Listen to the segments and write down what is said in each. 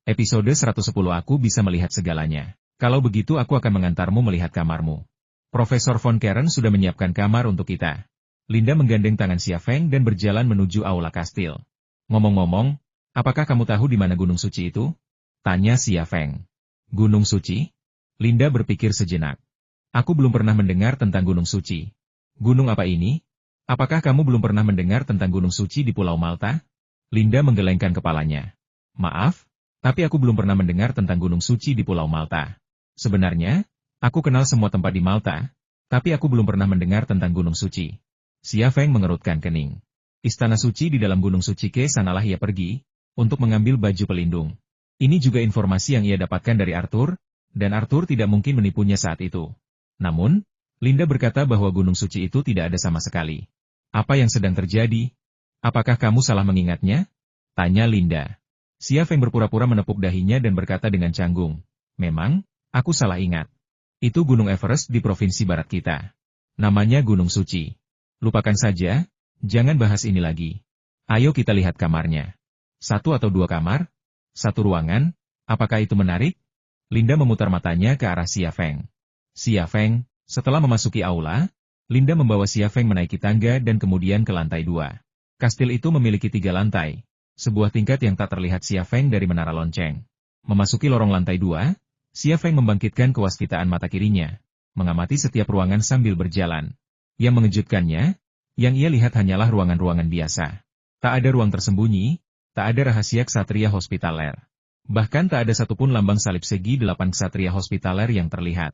Episode 110 Aku bisa melihat segalanya. Kalau begitu aku akan mengantarmu melihat kamarmu. Profesor Von Karen sudah menyiapkan kamar untuk kita. Linda menggandeng tangan Xia Feng dan berjalan menuju aula kastil. Ngomong-ngomong, apakah kamu tahu di mana Gunung Suci itu? Tanya Xia Feng. Gunung Suci? Linda berpikir sejenak. Aku belum pernah mendengar tentang Gunung Suci. Gunung apa ini? Apakah kamu belum pernah mendengar tentang Gunung Suci di Pulau Malta? Linda menggelengkan kepalanya. Maaf, tapi aku belum pernah mendengar tentang Gunung Suci di Pulau Malta. Sebenarnya, aku kenal semua tempat di Malta, tapi aku belum pernah mendengar tentang Gunung Suci. Xia Feng mengerutkan kening. Istana suci di dalam Gunung Suci ke sanalah ia pergi, untuk mengambil baju pelindung. Ini juga informasi yang ia dapatkan dari Arthur, dan Arthur tidak mungkin menipunya saat itu. Namun, Linda berkata bahwa Gunung Suci itu tidak ada sama sekali. Apa yang sedang terjadi? Apakah kamu salah mengingatnya? Tanya Linda. Xia Feng berpura-pura menepuk dahinya dan berkata dengan canggung. Memang, aku salah ingat. Itu Gunung Everest di provinsi barat kita. Namanya Gunung Suci. Lupakan saja, jangan bahas ini lagi. Ayo kita lihat kamarnya. 1 atau 2 kamar? 1 ruangan? Apakah itu menarik? Linda memutar matanya ke arah Xia Feng. Xia Feng, setelah memasuki aula, Linda membawa Xia Feng menaiki tangga dan kemudian ke lantai 2. Kastil itu memiliki 3 lantai. Sebuah tingkat yang tak terlihat Xia Feng dari menara lonceng. Memasuki lorong lantai 2, Xia Feng membangkitkan kewaspitaan mata kirinya, mengamati setiap ruangan sambil berjalan. Yang mengejutkannya, yang ia lihat hanyalah ruangan-ruangan biasa. Tak ada ruang tersembunyi, tak ada rahasia ksatria hospitaler. Bahkan tak ada satupun lambang salib segi 8 ksatria hospitaler yang terlihat.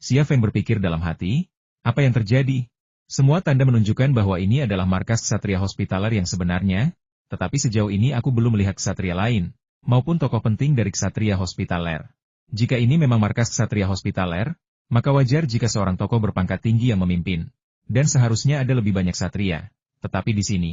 Xia Feng berpikir dalam hati, apa yang terjadi? Semua tanda menunjukkan bahwa ini adalah markas ksatria hospitaler yang sebenarnya, tetapi sejauh ini aku belum melihat ksatria lain, maupun tokoh penting dari ksatria hospitaler. Jika ini memang markas ksatria hospitaler, maka wajar jika seorang tokoh berpangkat tinggi yang memimpin. Dan seharusnya ada lebih banyak ksatria. Tetapi di sini,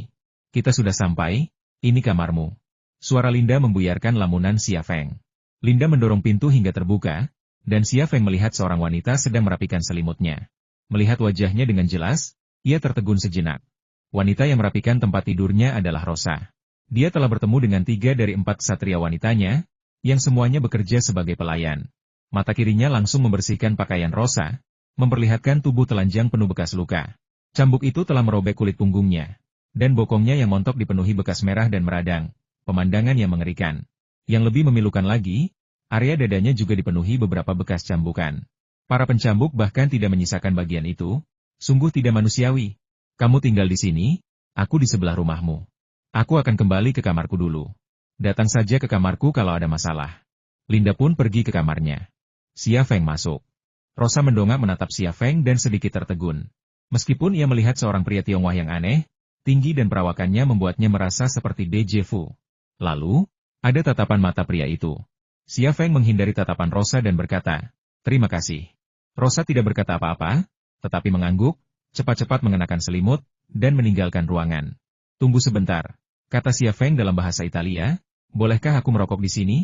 kita sudah sampai, ini kamarmu. Suara Linda membuyarkan lamunan Xia Feng. Linda mendorong pintu hingga terbuka, dan Xia Feng melihat seorang wanita sedang merapikan selimutnya. Melihat wajahnya dengan jelas, ia tertegun sejenak. Wanita yang merapikan tempat tidurnya adalah Rosa. Dia telah bertemu dengan 3 dari 4 ksatria wanitanya, yang semuanya bekerja sebagai pelayan. Mata kirinya langsung membersihkan pakaian Rosa, memperlihatkan tubuh telanjang penuh bekas luka. Cambuk itu telah merobek kulit punggungnya, dan bokongnya yang montok dipenuhi bekas merah dan meradang, pemandangan yang mengerikan. Yang lebih memilukan lagi, area dadanya juga dipenuhi beberapa bekas cambukan. Para pencambuk bahkan tidak menyisakan bagian itu, sungguh tidak manusiawi. Kamu tinggal di sini, aku di sebelah rumahmu. Aku akan kembali ke kamarku dulu. Datang saja ke kamarku kalau ada masalah. Linda pun pergi ke kamarnya. Xia Feng masuk. Rosa mendongak menatap Xia Feng dan sedikit tertegun. Meskipun ia melihat seorang pria Tionghoa yang aneh, tinggi dan perawakannya membuatnya merasa seperti déjà vu. Lalu, ada tatapan mata pria itu. Xia Feng menghindari tatapan Rosa dan berkata, terima kasih. Rosa tidak berkata apa-apa, tetapi mengangguk, cepat-cepat mengenakan selimut, dan meninggalkan ruangan. Tunggu sebentar, kata Xia Feng dalam bahasa Italia, bolehkah aku merokok di sini?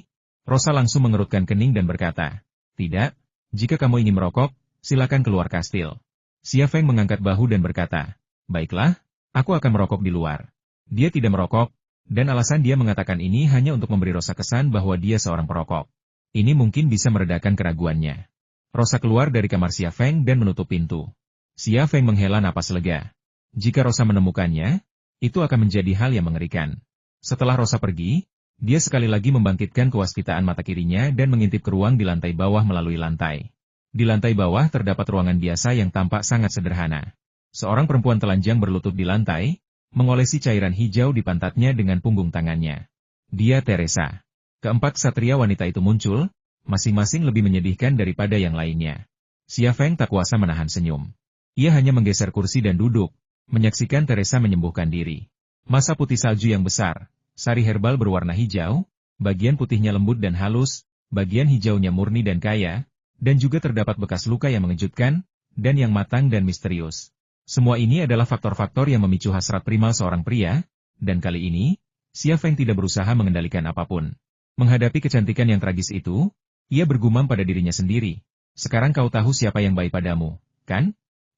Rosa langsung mengerutkan kening dan berkata, tidak, jika kamu ingin merokok, silakan keluar kastil. Xia Feng mengangkat bahu dan berkata, baiklah, aku akan merokok di luar. Dia tidak merokok, dan alasan dia mengatakan ini hanya untuk memberi Rosa kesan bahwa dia seorang perokok. Ini mungkin bisa meredakan keraguannya. Rosa keluar dari kamar Xia Feng dan menutup pintu. Xia Feng menghela napas lega. Jika Rosa menemukannya, itu akan menjadi hal yang mengerikan. Setelah Rosa pergi, dia sekali lagi membangkitkan kewaspitaan mata kirinya dan mengintip ke ruang di lantai bawah melalui lantai. Di lantai bawah terdapat ruangan biasa yang tampak sangat sederhana. Seorang perempuan telanjang berlutut di lantai, mengolesi cairan hijau di pantatnya dengan punggung tangannya. Dia Teresa. Keempat ksatria wanita itu muncul, masing-masing lebih menyedihkan daripada yang lainnya. Xia Feng tak kuasa menahan senyum. Ia hanya menggeser kursi dan duduk, menyaksikan Teresa menyembuhkan diri. Masa putih salju yang besar, sari herbal berwarna hijau, bagian putihnya lembut dan halus, bagian hijaunya murni dan kaya, dan juga terdapat bekas luka yang mengejutkan, dan yang matang dan misterius. Semua ini adalah faktor-faktor yang memicu hasrat primal seorang pria, dan kali ini, Xia Feng tidak berusaha mengendalikan apapun. Menghadapi kecantikan yang tragis itu, ia bergumam pada dirinya sendiri. Sekarang kau tahu siapa yang baik padamu, kan?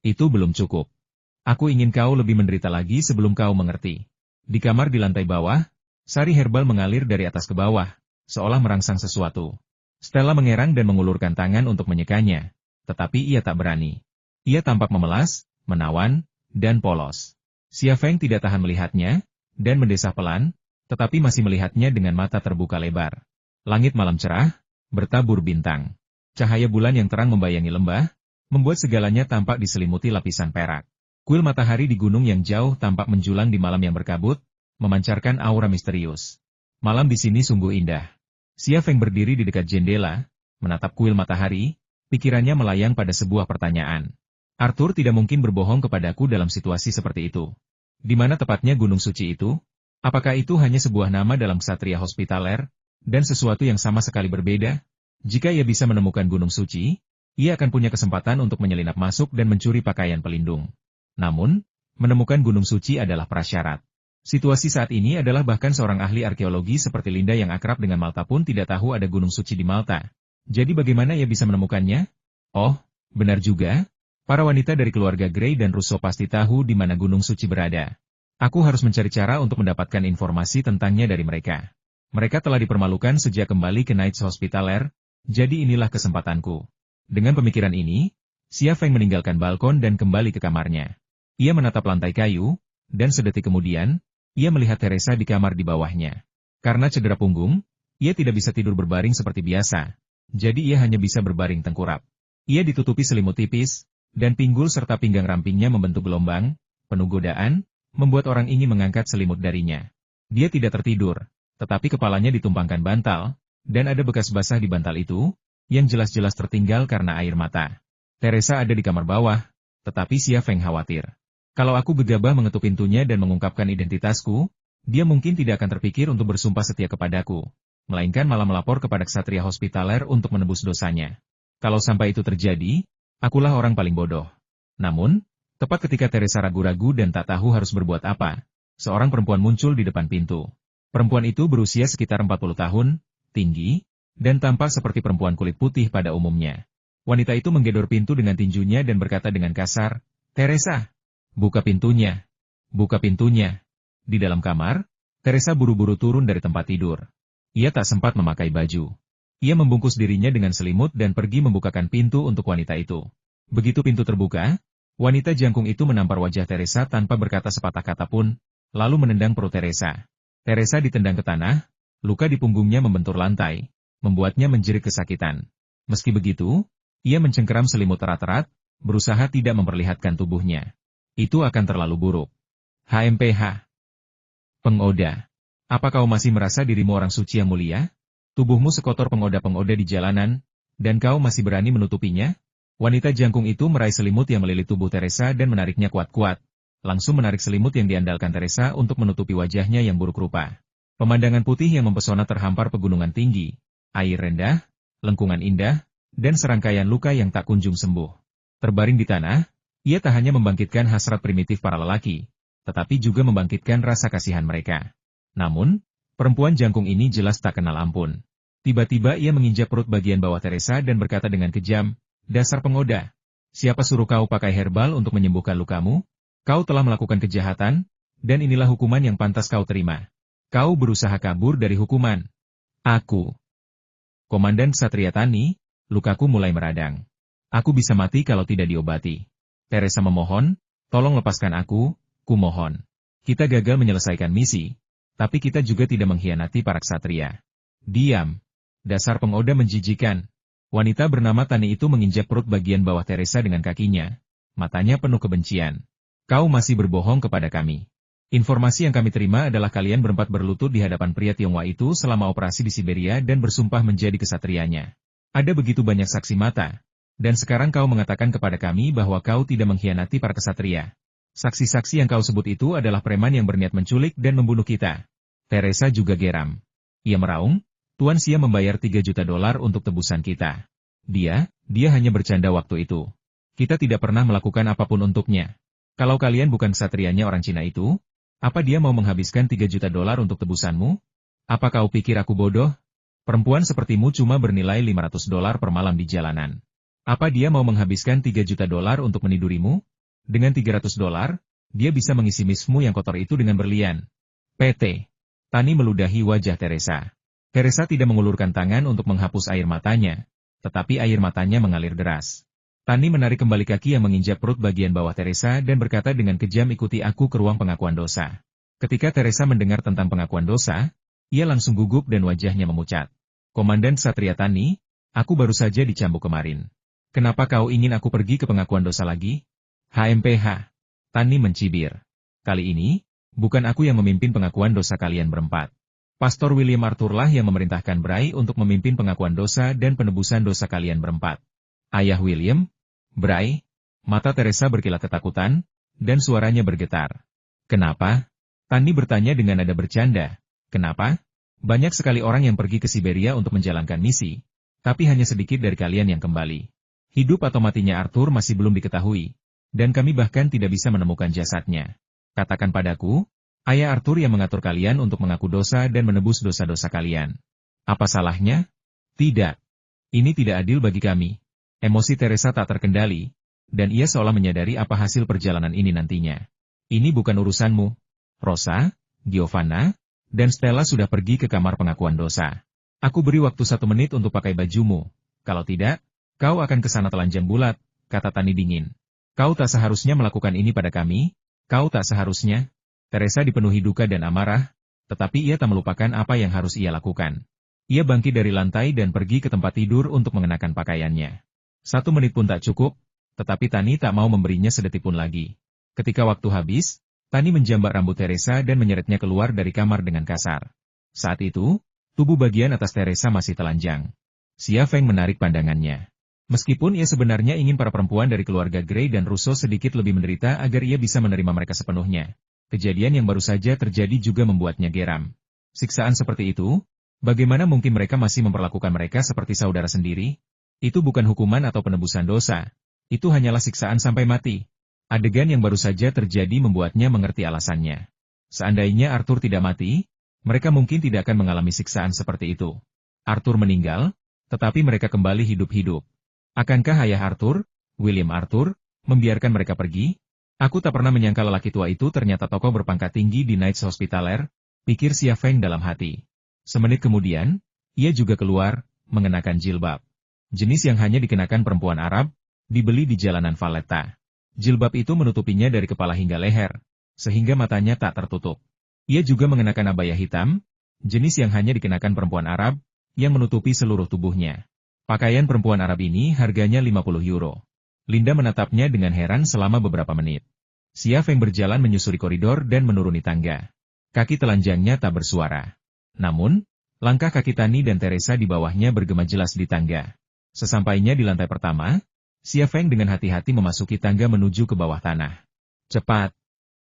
Itu belum cukup. Aku ingin kau lebih menderita lagi sebelum kau mengerti. Di kamar di lantai bawah, sari herbal mengalir dari atas ke bawah, seolah merangsang sesuatu. Stella mengerang dan mengulurkan tangan untuk menyekanya, tetapi ia tak berani. Ia tampak memelas, menawan, dan polos. Xia Feng tidak tahan melihatnya, dan mendesah pelan, tetapi masih melihatnya dengan mata terbuka lebar. Langit malam cerah, bertabur bintang. Cahaya bulan yang terang membayangi lembah, membuat segalanya tampak diselimuti lapisan perak. Kuil matahari di gunung yang jauh tampak menjulang di malam yang berkabut, memancarkan aura misterius. Malam di sini sungguh indah. Xia Feng berdiri di dekat jendela, menatap kuil matahari, pikirannya melayang pada sebuah pertanyaan. Arthur tidak mungkin berbohong kepadaku dalam situasi seperti itu. Di mana tepatnya Gunung Suci itu? Apakah itu hanya sebuah nama dalam ksatria hospitaler, dan sesuatu yang sama sekali berbeda? Jika ia bisa menemukan Gunung Suci, ia akan punya kesempatan untuk menyelinap masuk dan mencuri pakaian pelindung. Namun, menemukan Gunung Suci adalah prasyarat. Situasi saat ini adalah bahkan seorang ahli arkeologi seperti Linda yang akrab dengan Malta pun tidak tahu ada Gunung Suci di Malta. Jadi bagaimana ia bisa menemukannya? Oh, benar juga. Para wanita dari keluarga Gray dan Russo pasti tahu di mana Gunung Suci berada. Aku harus mencari cara untuk mendapatkan informasi tentangnya dari mereka. Mereka telah dipermalukan sejak kembali ke Knights Hospitaler, jadi inilah kesempatanku. Dengan pemikiran ini, Xia Feng meninggalkan balkon dan kembali ke kamarnya. Ia menatap lantai kayu, dan sedetik kemudian, ia melihat Teresa di kamar di bawahnya. Karena cedera punggung, ia tidak bisa tidur berbaring seperti biasa. Jadi ia hanya bisa berbaring tengkurap. Ia ditutupi selimut tipis, dan pinggul serta pinggang rampingnya membentuk gelombang, penuh godaan, membuat orang ingin mengangkat selimut darinya. Dia tidak tertidur, tetapi kepalanya ditumpangkan bantal, dan ada bekas basah di bantal itu, yang jelas-jelas tertinggal karena air mata. Teresa ada di kamar bawah, tetapi Xia Feng khawatir. Kalau aku gegabah mengetuk pintunya dan mengungkapkan identitasku, dia mungkin tidak akan terpikir untuk bersumpah setia kepadaku, melainkan malah melapor kepada ksatria hospitaler untuk menebus dosanya. Kalau sampai itu terjadi, akulah orang paling bodoh. Namun, tepat ketika Teresa ragu-ragu dan tak tahu harus berbuat apa, seorang perempuan muncul di depan pintu. Perempuan itu berusia sekitar 40 tahun, tinggi, dan tampak seperti perempuan kulit putih pada umumnya. Wanita itu menggedor pintu dengan tinjunya dan berkata dengan kasar, "Teresa! Buka pintunya. Buka pintunya." Di dalam kamar, Teresa buru-buru turun dari tempat tidur. Ia tak sempat memakai baju. Ia membungkus dirinya dengan selimut dan pergi membukakan pintu untuk wanita itu. Begitu pintu terbuka, wanita jangkung itu menampar wajah Teresa tanpa berkata sepatah kata pun, lalu menendang perut Teresa. Teresa ditendang ke tanah, luka di punggungnya membentur lantai, membuatnya menjerit kesakitan. Meski begitu, ia mencengkeram selimut erat-erat, berusaha tidak memperlihatkan tubuhnya. Itu akan terlalu buruk. HMPH. Pengoda. Apa kau masih merasa dirimu orang suci yang mulia? Tubuhmu sekotor pengoda-pengoda di jalanan, dan kau masih berani menutupinya? Wanita jangkung itu meraih selimut yang melilit tubuh Teresa dan menariknya kuat-kuat. Langsung menarik selimut yang diandalkan Teresa untuk menutupi wajahnya yang buruk rupa. Pemandangan putih yang mempesona terhampar pegunungan tinggi, air rendah, lengkungan indah, dan serangkaian luka yang tak kunjung sembuh. Terbaring di tanah, ia tak hanya membangkitkan hasrat primitif para lelaki, tetapi juga membangkitkan rasa kasihan mereka. Namun, perempuan jangkung ini jelas tak kenal ampun. Tiba-tiba ia menginjak perut bagian bawah Teresa dan berkata dengan kejam, "Dasar pengoda! Siapa suruh kau pakai herbal untuk menyembuhkan lukamu? Kau telah melakukan kejahatan, dan inilah hukuman yang pantas kau terima. Kau berusaha kabur dari hukuman. Aku, Komandan Ksatria Tani, lukaku mulai meradang. Aku bisa mati kalau tidak diobati. Teresa memohon, tolong lepaskan aku, kumohon. Kita gagal menyelesaikan misi, tapi kita juga tidak mengkhianati para ksatria." "Diam. Dasar pengoda menjijikan." Wanita bernama Tani itu menginjak perut bagian bawah Teresa dengan kakinya. Matanya penuh kebencian. "Kau masih berbohong kepada kami. Informasi yang kami terima adalah kalian berempat berlutut di hadapan pria Tionghoa itu selama operasi di Siberia dan bersumpah menjadi kesatrianya. Ada begitu banyak saksi mata. Dan sekarang kau mengatakan kepada kami bahwa kau tidak mengkhianati para ksatria. Saksi-saksi yang kau sebut itu adalah preman yang berniat menculik dan membunuh kita." Teresa juga geram. Ia meraung, "Tuan Xia membayar $3 juta untuk tebusan kita. Dia hanya bercanda waktu itu. Kita tidak pernah melakukan apapun untuknya. Kalau kalian bukan ksatrianya orang Cina itu, apa dia mau menghabiskan $3 juta untuk tebusanmu? Apa kau pikir aku bodoh? Perempuan sepertimu cuma bernilai $500 per malam di jalanan. Apa dia mau menghabiskan $3 juta untuk menidurimu? Dengan $300, dia bisa mengisi mismu yang kotor itu dengan berlian." PT. Tani meludahi wajah Teresa. Teresa tidak mengulurkan tangan untuk menghapus air matanya, tetapi air matanya mengalir deras. Tani menarik kembali kaki yang menginjak perut bagian bawah Teresa dan berkata dengan kejam, ikuti aku ke ruang pengakuan dosa. Ketika Teresa mendengar tentang pengakuan dosa, ia langsung gugup dan wajahnya memucat. Komandan Ksatria Tani, aku baru saja dicambuk kemarin. Kenapa kau ingin aku pergi ke pengakuan dosa lagi? HMPH. Tani mencibir. Kali ini, bukan aku yang memimpin pengakuan dosa kalian berempat. Pastor William Arthur lah yang memerintahkan Bray untuk memimpin pengakuan dosa dan penebusan dosa kalian berempat. Ayah William, Bray, mata Teresa berkilat ketakutan, dan suaranya bergetar. Kenapa? Tani bertanya dengan nada bercanda. Kenapa? Banyak sekali orang yang pergi ke Siberia untuk menjalankan misi, tapi hanya sedikit dari kalian yang kembali. Hidup atau matinya Arthur masih belum diketahui, dan kami bahkan tidak bisa menemukan jasadnya. Katakan padaku, Ayah Arthur yang mengatur kalian untuk mengaku dosa dan menebus dosa-dosa kalian. Apa salahnya? Tidak. Ini tidak adil bagi kami. Emosi Teresa tak terkendali, dan ia seolah menyadari apa hasil perjalanan ini nantinya. Ini bukan urusanmu. Rosa, Giovanna, dan Stella sudah pergi ke kamar pengakuan dosa. Aku beri waktu 1 menit untuk pakai bajumu. Kalau tidak, kau akan ke sana telanjang bulat, kata Tani dingin. Kau tak seharusnya melakukan ini pada kami, kau tak seharusnya. Teresa dipenuhi duka dan amarah, tetapi ia tak melupakan apa yang harus ia lakukan. Ia bangkit dari lantai dan pergi ke tempat tidur untuk mengenakan pakaiannya. 1 menit pun tak cukup, tetapi Tani tak mau memberinya sedetik pun lagi. Ketika waktu habis, Tani menjambak rambut Teresa dan menyeretnya keluar dari kamar dengan kasar. Saat itu, tubuh bagian atas Teresa masih telanjang. Xia Feng menarik pandangannya. Meskipun ia sebenarnya ingin para perempuan dari keluarga Gray dan Russo sedikit lebih menderita agar ia bisa menerima mereka sepenuhnya. Kejadian yang baru saja terjadi juga membuatnya geram. Siksaan seperti itu, bagaimana mungkin mereka masih memperlakukan mereka seperti saudara sendiri? Itu bukan hukuman atau penebusan dosa. Itu hanyalah siksaan sampai mati. Adegan yang baru saja terjadi membuatnya mengerti alasannya. Seandainya Arthur tidak mati, mereka mungkin tidak akan mengalami siksaan seperti itu. Arthur meninggal, tetapi mereka kembali hidup-hidup. Akankah ayah Arthur, William Arthur, membiarkan mereka pergi? Aku tak pernah menyangka lelaki tua itu ternyata tokoh berpangkat tinggi di Knights Hospitaller, pikir Xia Feng dalam hati. Semenit kemudian, ia juga keluar, mengenakan jilbab. Jenis yang hanya dikenakan perempuan Arab, dibeli di jalanan Valletta. Jilbab itu menutupinya dari kepala hingga leher, sehingga matanya tak tertutup. Ia juga mengenakan abaya hitam, jenis yang hanya dikenakan perempuan Arab, yang menutupi seluruh tubuhnya. Pakaian perempuan Arab ini harganya 50 euro. Linda menatapnya dengan heran selama beberapa menit. Xia Feng berjalan menyusuri koridor dan menuruni tangga. Kaki telanjangnya tak bersuara. Namun, langkah kaki Tani dan Teresa di bawahnya bergema jelas di tangga. Sesampainya di lantai pertama, Xia Feng dengan hati-hati memasuki tangga menuju ke bawah tanah. Cepat!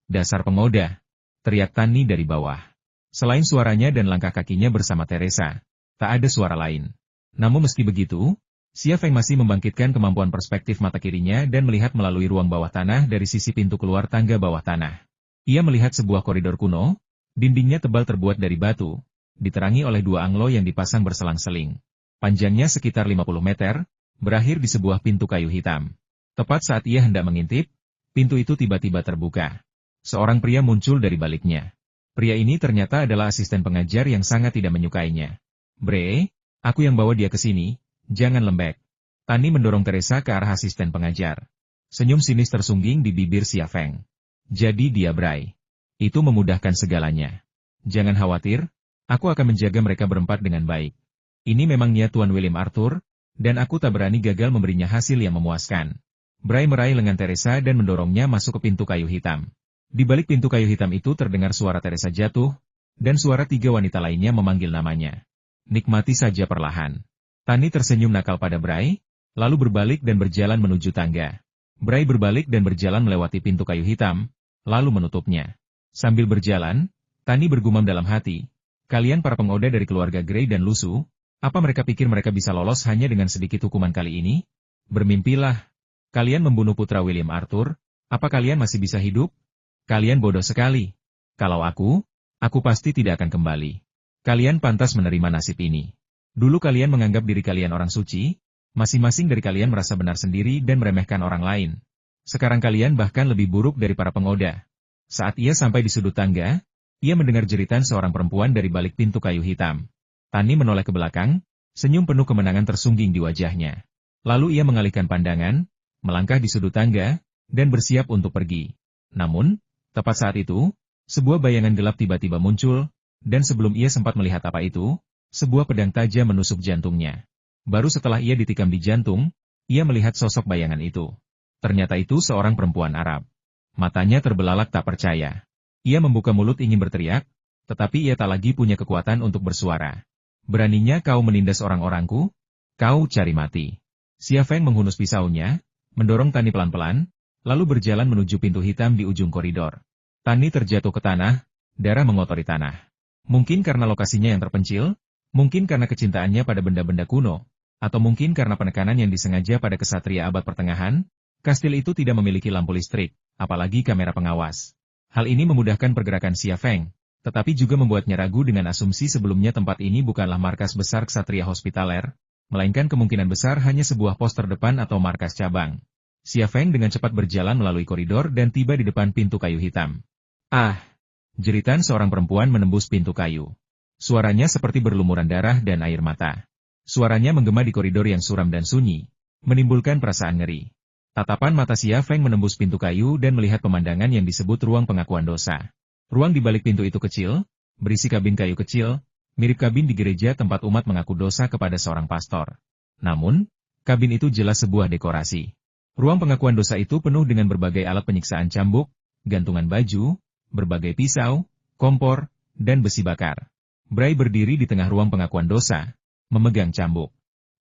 Dasar pengoda! Teriak Tani dari bawah. Selain suaranya dan langkah kakinya bersama Teresa, tak ada suara lain. Namun meski begitu, Xia Feng masih membangkitkan kemampuan perspektif mata kirinya dan melihat melalui ruang bawah tanah dari sisi pintu keluar tangga bawah tanah. Ia melihat sebuah koridor kuno, dindingnya tebal terbuat dari batu, diterangi oleh 2 anglo yang dipasang berselang-seling. Panjangnya sekitar 50 meter, berakhir di sebuah pintu kayu hitam. Tepat saat ia hendak mengintip, pintu itu tiba-tiba terbuka. Seorang pria muncul dari baliknya. Pria ini ternyata adalah asisten pengajar yang sangat tidak menyukainya. Bre, aku yang bawa dia ke sini. Jangan lembek. Tani mendorong Teresa ke arah asisten pengajar. Senyum sinis tersungging di bibir Xia Feng. Jadi dia Bray. Itu memudahkan segalanya. Jangan khawatir, aku akan menjaga mereka berempat dengan baik. Ini memang niat Tuan William Arthur, dan aku tak berani gagal memberinya hasil yang memuaskan. Bray meraih lengan Teresa dan mendorongnya masuk ke pintu kayu hitam. Di balik pintu kayu hitam itu terdengar suara Teresa jatuh, dan suara 3 wanita lainnya memanggil namanya. Nikmati saja perlahan. Tani tersenyum nakal pada Bray, lalu berbalik dan berjalan menuju tangga. Bray berbalik dan berjalan melewati pintu kayu hitam, lalu menutupnya. Sambil berjalan, Tani bergumam dalam hati, kalian para pengoda dari keluarga Gray dan Lusu, apa mereka pikir mereka bisa lolos hanya dengan sedikit hukuman kali ini? Bermimpilah. Kalian membunuh putra William Arthur, apa kalian masih bisa hidup? Kalian bodoh sekali. Kalau aku pasti tidak akan kembali. Kalian pantas menerima nasib ini. Dulu kalian menganggap diri kalian orang suci, masing-masing dari kalian merasa benar sendiri dan meremehkan orang lain. Sekarang kalian bahkan lebih buruk dari para pengoda. Saat ia sampai di sudut tangga, ia mendengar jeritan seorang perempuan dari balik pintu kayu hitam. Tani menoleh ke belakang, senyum penuh kemenangan tersungging di wajahnya. Lalu ia mengalihkan pandangan, melangkah di sudut tangga, dan bersiap untuk pergi. Namun, tepat saat itu, sebuah bayangan gelap tiba-tiba muncul, dan sebelum ia sempat melihat apa itu, sebuah pedang tajam menusuk jantungnya. Baru setelah ia ditikam di jantung, ia melihat sosok bayangan itu. Ternyata itu seorang perempuan Arab. Matanya terbelalak tak percaya. Ia membuka mulut ingin berteriak, tetapi ia tak lagi punya kekuatan untuk bersuara. Beraninya kau menindas orang-orangku? Kau cari mati. Xia Feng menghunus pisaunya, mendorong Tani pelan-pelan, lalu berjalan menuju pintu hitam di ujung koridor. Tani terjatuh ke tanah, darah mengotori tanah. Mungkin karena lokasinya yang terpencil, mungkin karena kecintaannya pada benda-benda kuno, atau mungkin karena penekanan yang disengaja pada kesatria abad pertengahan, kastil itu tidak memiliki lampu listrik, apalagi kamera pengawas. Hal ini memudahkan pergerakan Xia Feng, tetapi juga membuatnya ragu dengan asumsi sebelumnya tempat ini bukanlah markas besar ksatria hospitaler, melainkan kemungkinan besar hanya sebuah pos terdepan atau markas cabang. Xia Feng dengan cepat berjalan melalui koridor dan tiba di depan pintu kayu hitam. Ah! Jeritan seorang perempuan menembus pintu kayu. Suaranya seperti berlumuran darah dan air mata. Suaranya menggema di koridor yang suram dan sunyi, menimbulkan perasaan ngeri. Tatapan mata Xia Feng menembus pintu kayu dan melihat pemandangan yang disebut ruang pengakuan dosa. Ruang di balik pintu itu kecil, berisi kabin kayu kecil, mirip kabin di gereja tempat umat mengaku dosa kepada seorang pastor. Namun, kabin itu jelas sebuah dekorasi. Ruang pengakuan dosa itu penuh dengan berbagai alat penyiksaan cambuk, gantungan baju, berbagai pisau, kompor, dan besi bakar. Bray berdiri di tengah ruang pengakuan dosa, memegang cambuk.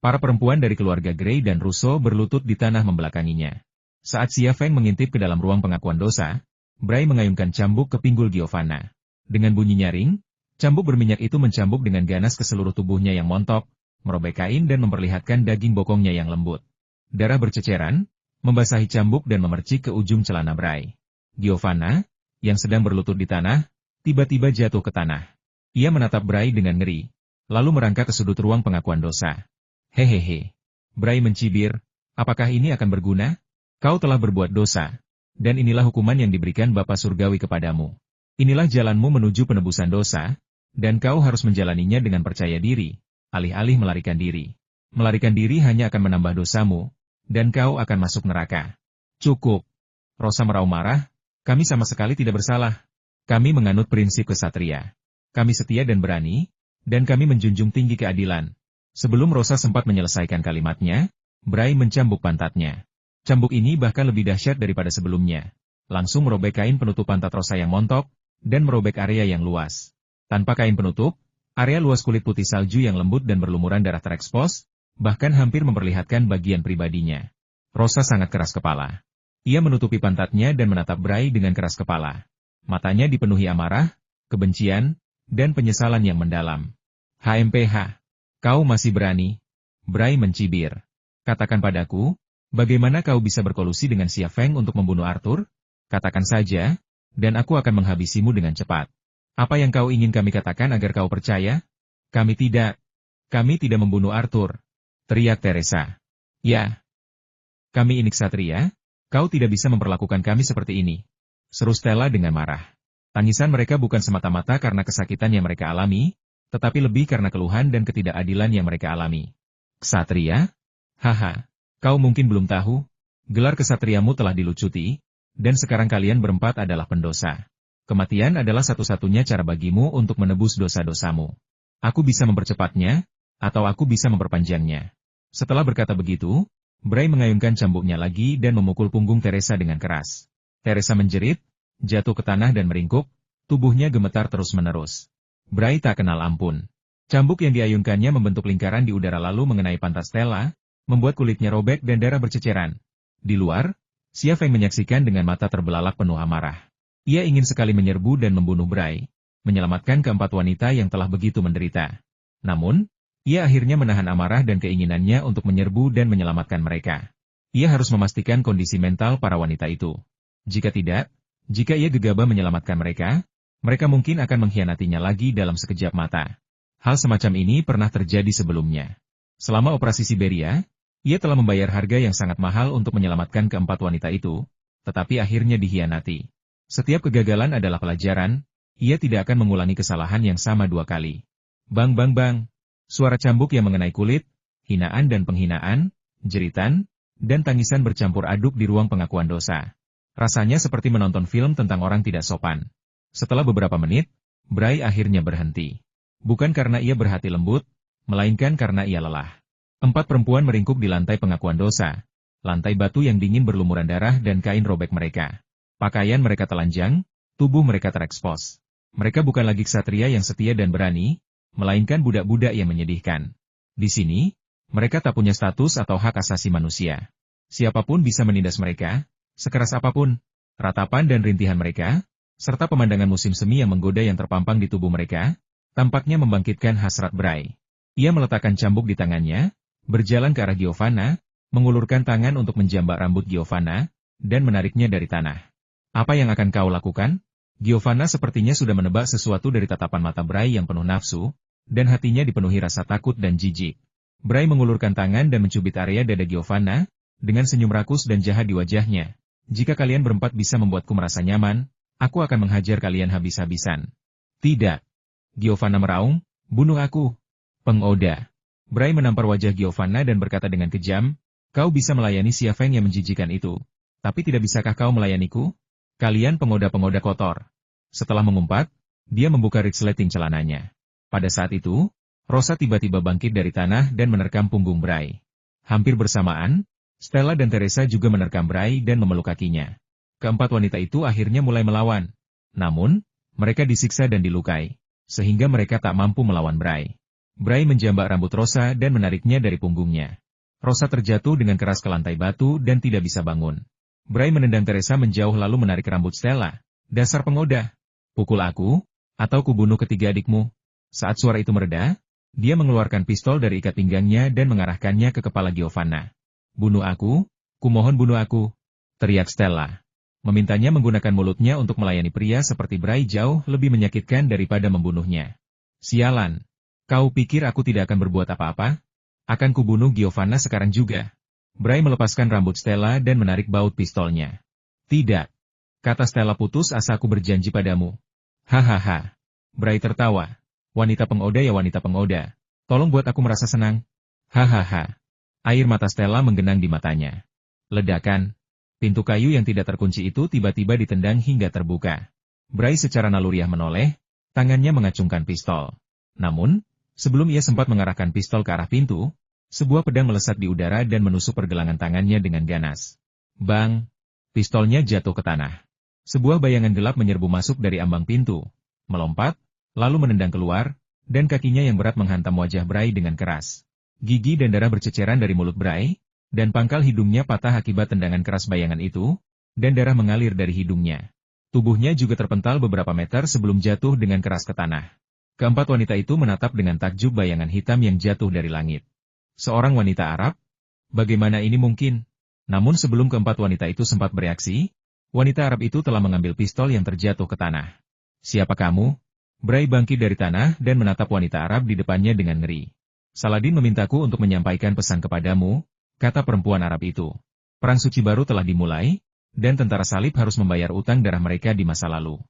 Para perempuan dari keluarga Gray dan Russo berlutut di tanah membelakanginya. Saat Xia Feng mengintip ke dalam ruang pengakuan dosa, Bray mengayunkan cambuk ke pinggul Giovanna. Dengan bunyi nyaring, cambuk berminyak itu mencambuk dengan ganas ke seluruh tubuhnya yang montok, merobek kain dan memperlihatkan daging bokongnya yang lembut. Darah berceceran, membasahi cambuk dan memercik ke ujung celana Bray. Giovanna, yang sedang berlutut di tanah, tiba-tiba jatuh ke tanah. Ia menatap Bray dengan ngeri, lalu merangkak ke sudut ruang pengakuan dosa. Hehehe. Bray mencibir, apakah ini akan berguna? Kau telah berbuat dosa. Dan inilah hukuman yang diberikan Bapa Surgawi kepadamu. Inilah jalanmu menuju penebusan dosa, dan kau harus menjalaninya dengan percaya diri, alih-alih melarikan diri. Melarikan diri hanya akan menambah dosamu, dan kau akan masuk neraka. Cukup. Rosa meraung marah, kami sama sekali tidak bersalah. Kami menganut prinsip kesatria. Kami setia dan berani, dan kami menjunjung tinggi keadilan. Sebelum Rosa sempat menyelesaikan kalimatnya, Bray mencambuk pantatnya. Cambuk ini bahkan lebih dahsyat daripada sebelumnya. Langsung merobek kain penutup pantat Rosa yang montok, dan merobek area yang luas. Tanpa kain penutup, area luas kulit putih salju yang lembut dan berlumuran darah terekspos, bahkan hampir memperlihatkan bagian pribadinya. Rosa sangat keras kepala. Ia menutupi pantatnya dan menatap Bray dengan keras kepala. Matanya dipenuhi amarah, kebencian, dan penyesalan yang mendalam. HMPH, kau masih berani? Bray mencibir. Katakan padaku, bagaimana kau bisa berkolusi dengan Xia Feng untuk membunuh Arthur? Katakan saja, dan aku akan menghabisimu dengan cepat. Apa yang kau ingin kami katakan agar kau percaya? Kami tidak membunuh Arthur. Teriak Teresa. Ya. Kami ini ksatria, kau tidak bisa memperlakukan kami seperti ini. Seru Stella dengan marah. Tangisan mereka bukan semata-mata karena kesakitan yang mereka alami, tetapi lebih karena keluhan dan ketidakadilan yang mereka alami. Ksatria? Haha. Kau mungkin belum tahu, gelar kesatriamu telah dilucuti, dan sekarang kalian berempat adalah pendosa. Kematian adalah satu-satunya cara bagimu untuk menebus dosa-dosamu. Aku bisa mempercepatnya, atau aku bisa memperpanjangnya. Setelah berkata begitu, Bray mengayunkan cambuknya lagi dan memukul punggung Teresa dengan keras. Teresa menjerit, jatuh ke tanah dan meringkuk, tubuhnya gemetar terus-menerus. Bray tak kenal ampun. Cambuk yang diayunkannya membentuk lingkaran di udara lalu mengenai pantat Stella, membuat kulitnya robek dan darah berceceran. Di luar, Xia Feng menyaksikan dengan mata terbelalak penuh amarah. Ia ingin sekali menyerbu dan membunuh Bray, menyelamatkan keempat wanita yang telah begitu menderita. Namun, ia akhirnya menahan amarah dan keinginannya untuk menyerbu dan menyelamatkan mereka. Ia harus memastikan kondisi mental para wanita itu. Jika tidak, jika ia gegabah menyelamatkan mereka, mereka mungkin akan mengkhianatinya lagi dalam sekejap mata. Hal semacam ini pernah terjadi sebelumnya. Selama operasi Siberia, ia telah membayar harga yang sangat mahal untuk menyelamatkan keempat wanita itu, tetapi akhirnya dikhianati. Setiap kegagalan adalah pelajaran, ia tidak akan mengulangi kesalahan yang sama dua kali. Bang bang bang, Suara cambuk yang mengenai kulit, hinaan dan penghinaan, jeritan, dan tangisan bercampur aduk di ruang pengakuan dosa. Rasanya seperti menonton film tentang orang tidak sopan. Setelah beberapa menit, Bray akhirnya berhenti. Bukan karena ia berhati lembut, melainkan karena ia lelah. 4 perempuan meringkuk di lantai pengakuan dosa. Lantai batu yang dingin berlumuran darah dan kain robek mereka. Pakaian mereka telanjang, tubuh mereka terekspos. Mereka bukan lagi ksatria yang setia dan berani, melainkan budak-budak yang menyedihkan. Di sini, mereka tak punya status atau hak asasi manusia. Siapapun bisa menindas mereka, sekeras apapun. Ratapan dan rintihan mereka, serta pemandangan musim semi yang menggoda yang terpampang di tubuh mereka, tampaknya membangkitkan hasrat Bray. Ia meletakkan cambuk di tangannya, berjalan ke arah Giovanna, mengulurkan tangan untuk menjambak rambut Giovanna, dan menariknya dari tanah. Apa yang akan kau lakukan? Giovanna sepertinya sudah menebak sesuatu dari tatapan mata Bray yang penuh nafsu, dan hatinya dipenuhi rasa takut dan jijik. Bray mengulurkan tangan dan mencubit area dada Giovanna, dengan senyum rakus dan jahat di wajahnya. Jika kalian berempat bisa membuatku merasa nyaman, aku akan menghajar kalian habis-habisan. Tidak. Giovanna meraung, bunuh aku. Pengoda. Bray menampar wajah Giovanna dan berkata dengan kejam, kau bisa melayani Xia Feng yang menjijikan itu. Tapi tidak bisakah kau melayaniku? Kalian pengoda-pengoda kotor. Setelah mengumpat, dia membuka resleting celananya. Pada saat itu, Rosa tiba-tiba bangkit dari tanah dan menerkam punggung Bray. Hampir bersamaan, Stella dan Teresa juga menerkam Bray dan memeluk kakinya. Keempat wanita itu akhirnya mulai melawan. Namun, mereka disiksa dan dilukai, sehingga mereka tak mampu melawan Bray. Bray menjambak rambut Rosa dan menariknya dari punggungnya. Rosa terjatuh dengan keras ke lantai batu dan tidak bisa bangun. Bray menendang Teresa menjauh lalu menarik rambut Stella. Dasar pengoda! Pukul aku, atau kubunuh ketiga adikmu. Saat suara itu mereda, dia mengeluarkan pistol dari ikat pinggangnya dan mengarahkannya ke kepala Giovanna. Bunuh aku, kumohon bunuh aku, teriak Stella. Memintanya menggunakan mulutnya untuk melayani pria seperti Bray jauh lebih menyakitkan daripada membunuhnya. Sialan! Kau pikir aku tidak akan berbuat apa-apa? Akan kubunuh Giovanna sekarang juga. Bray melepaskan rambut Stella dan menarik baut pistolnya. Tidak. Kata Stella putus asa, aku berjanji padamu. Hahaha. Bray tertawa. Wanita pengoda ya wanita pengoda. Tolong buat aku merasa senang. Hahaha. Air mata Stella menggenang di matanya. Ledakan. Pintu kayu yang tidak terkunci itu tiba-tiba ditendang hingga terbuka. Bray secara naluriah menoleh, tangannya mengacungkan pistol. Namun, sebelum ia sempat mengarahkan pistol ke arah pintu, sebuah pedang melesat di udara dan menusuk pergelangan tangannya dengan ganas. Bang! Pistolnya jatuh ke tanah. Sebuah bayangan gelap menyerbu masuk dari ambang pintu, melompat, lalu menendang keluar, dan kakinya yang berat menghantam wajah Bray dengan keras. Gigi dan darah berceceran dari mulut Bray, dan pangkal hidungnya patah akibat tendangan keras bayangan itu, dan darah mengalir dari hidungnya. Tubuhnya juga terpental beberapa meter sebelum jatuh dengan keras ke tanah. Keempat wanita itu menatap dengan takjub bayangan hitam yang jatuh dari langit. Seorang wanita Arab? Bagaimana ini mungkin? Namun sebelum keempat wanita itu sempat bereaksi, wanita Arab itu telah mengambil pistol yang terjatuh ke tanah. Siapa kamu? Bray bangkit dari tanah dan menatap wanita Arab di depannya dengan ngeri. Saladin memintaku untuk menyampaikan pesan kepadamu, kata perempuan Arab itu. Perang suci baru telah dimulai, dan tentara salib harus membayar utang darah mereka di masa lalu.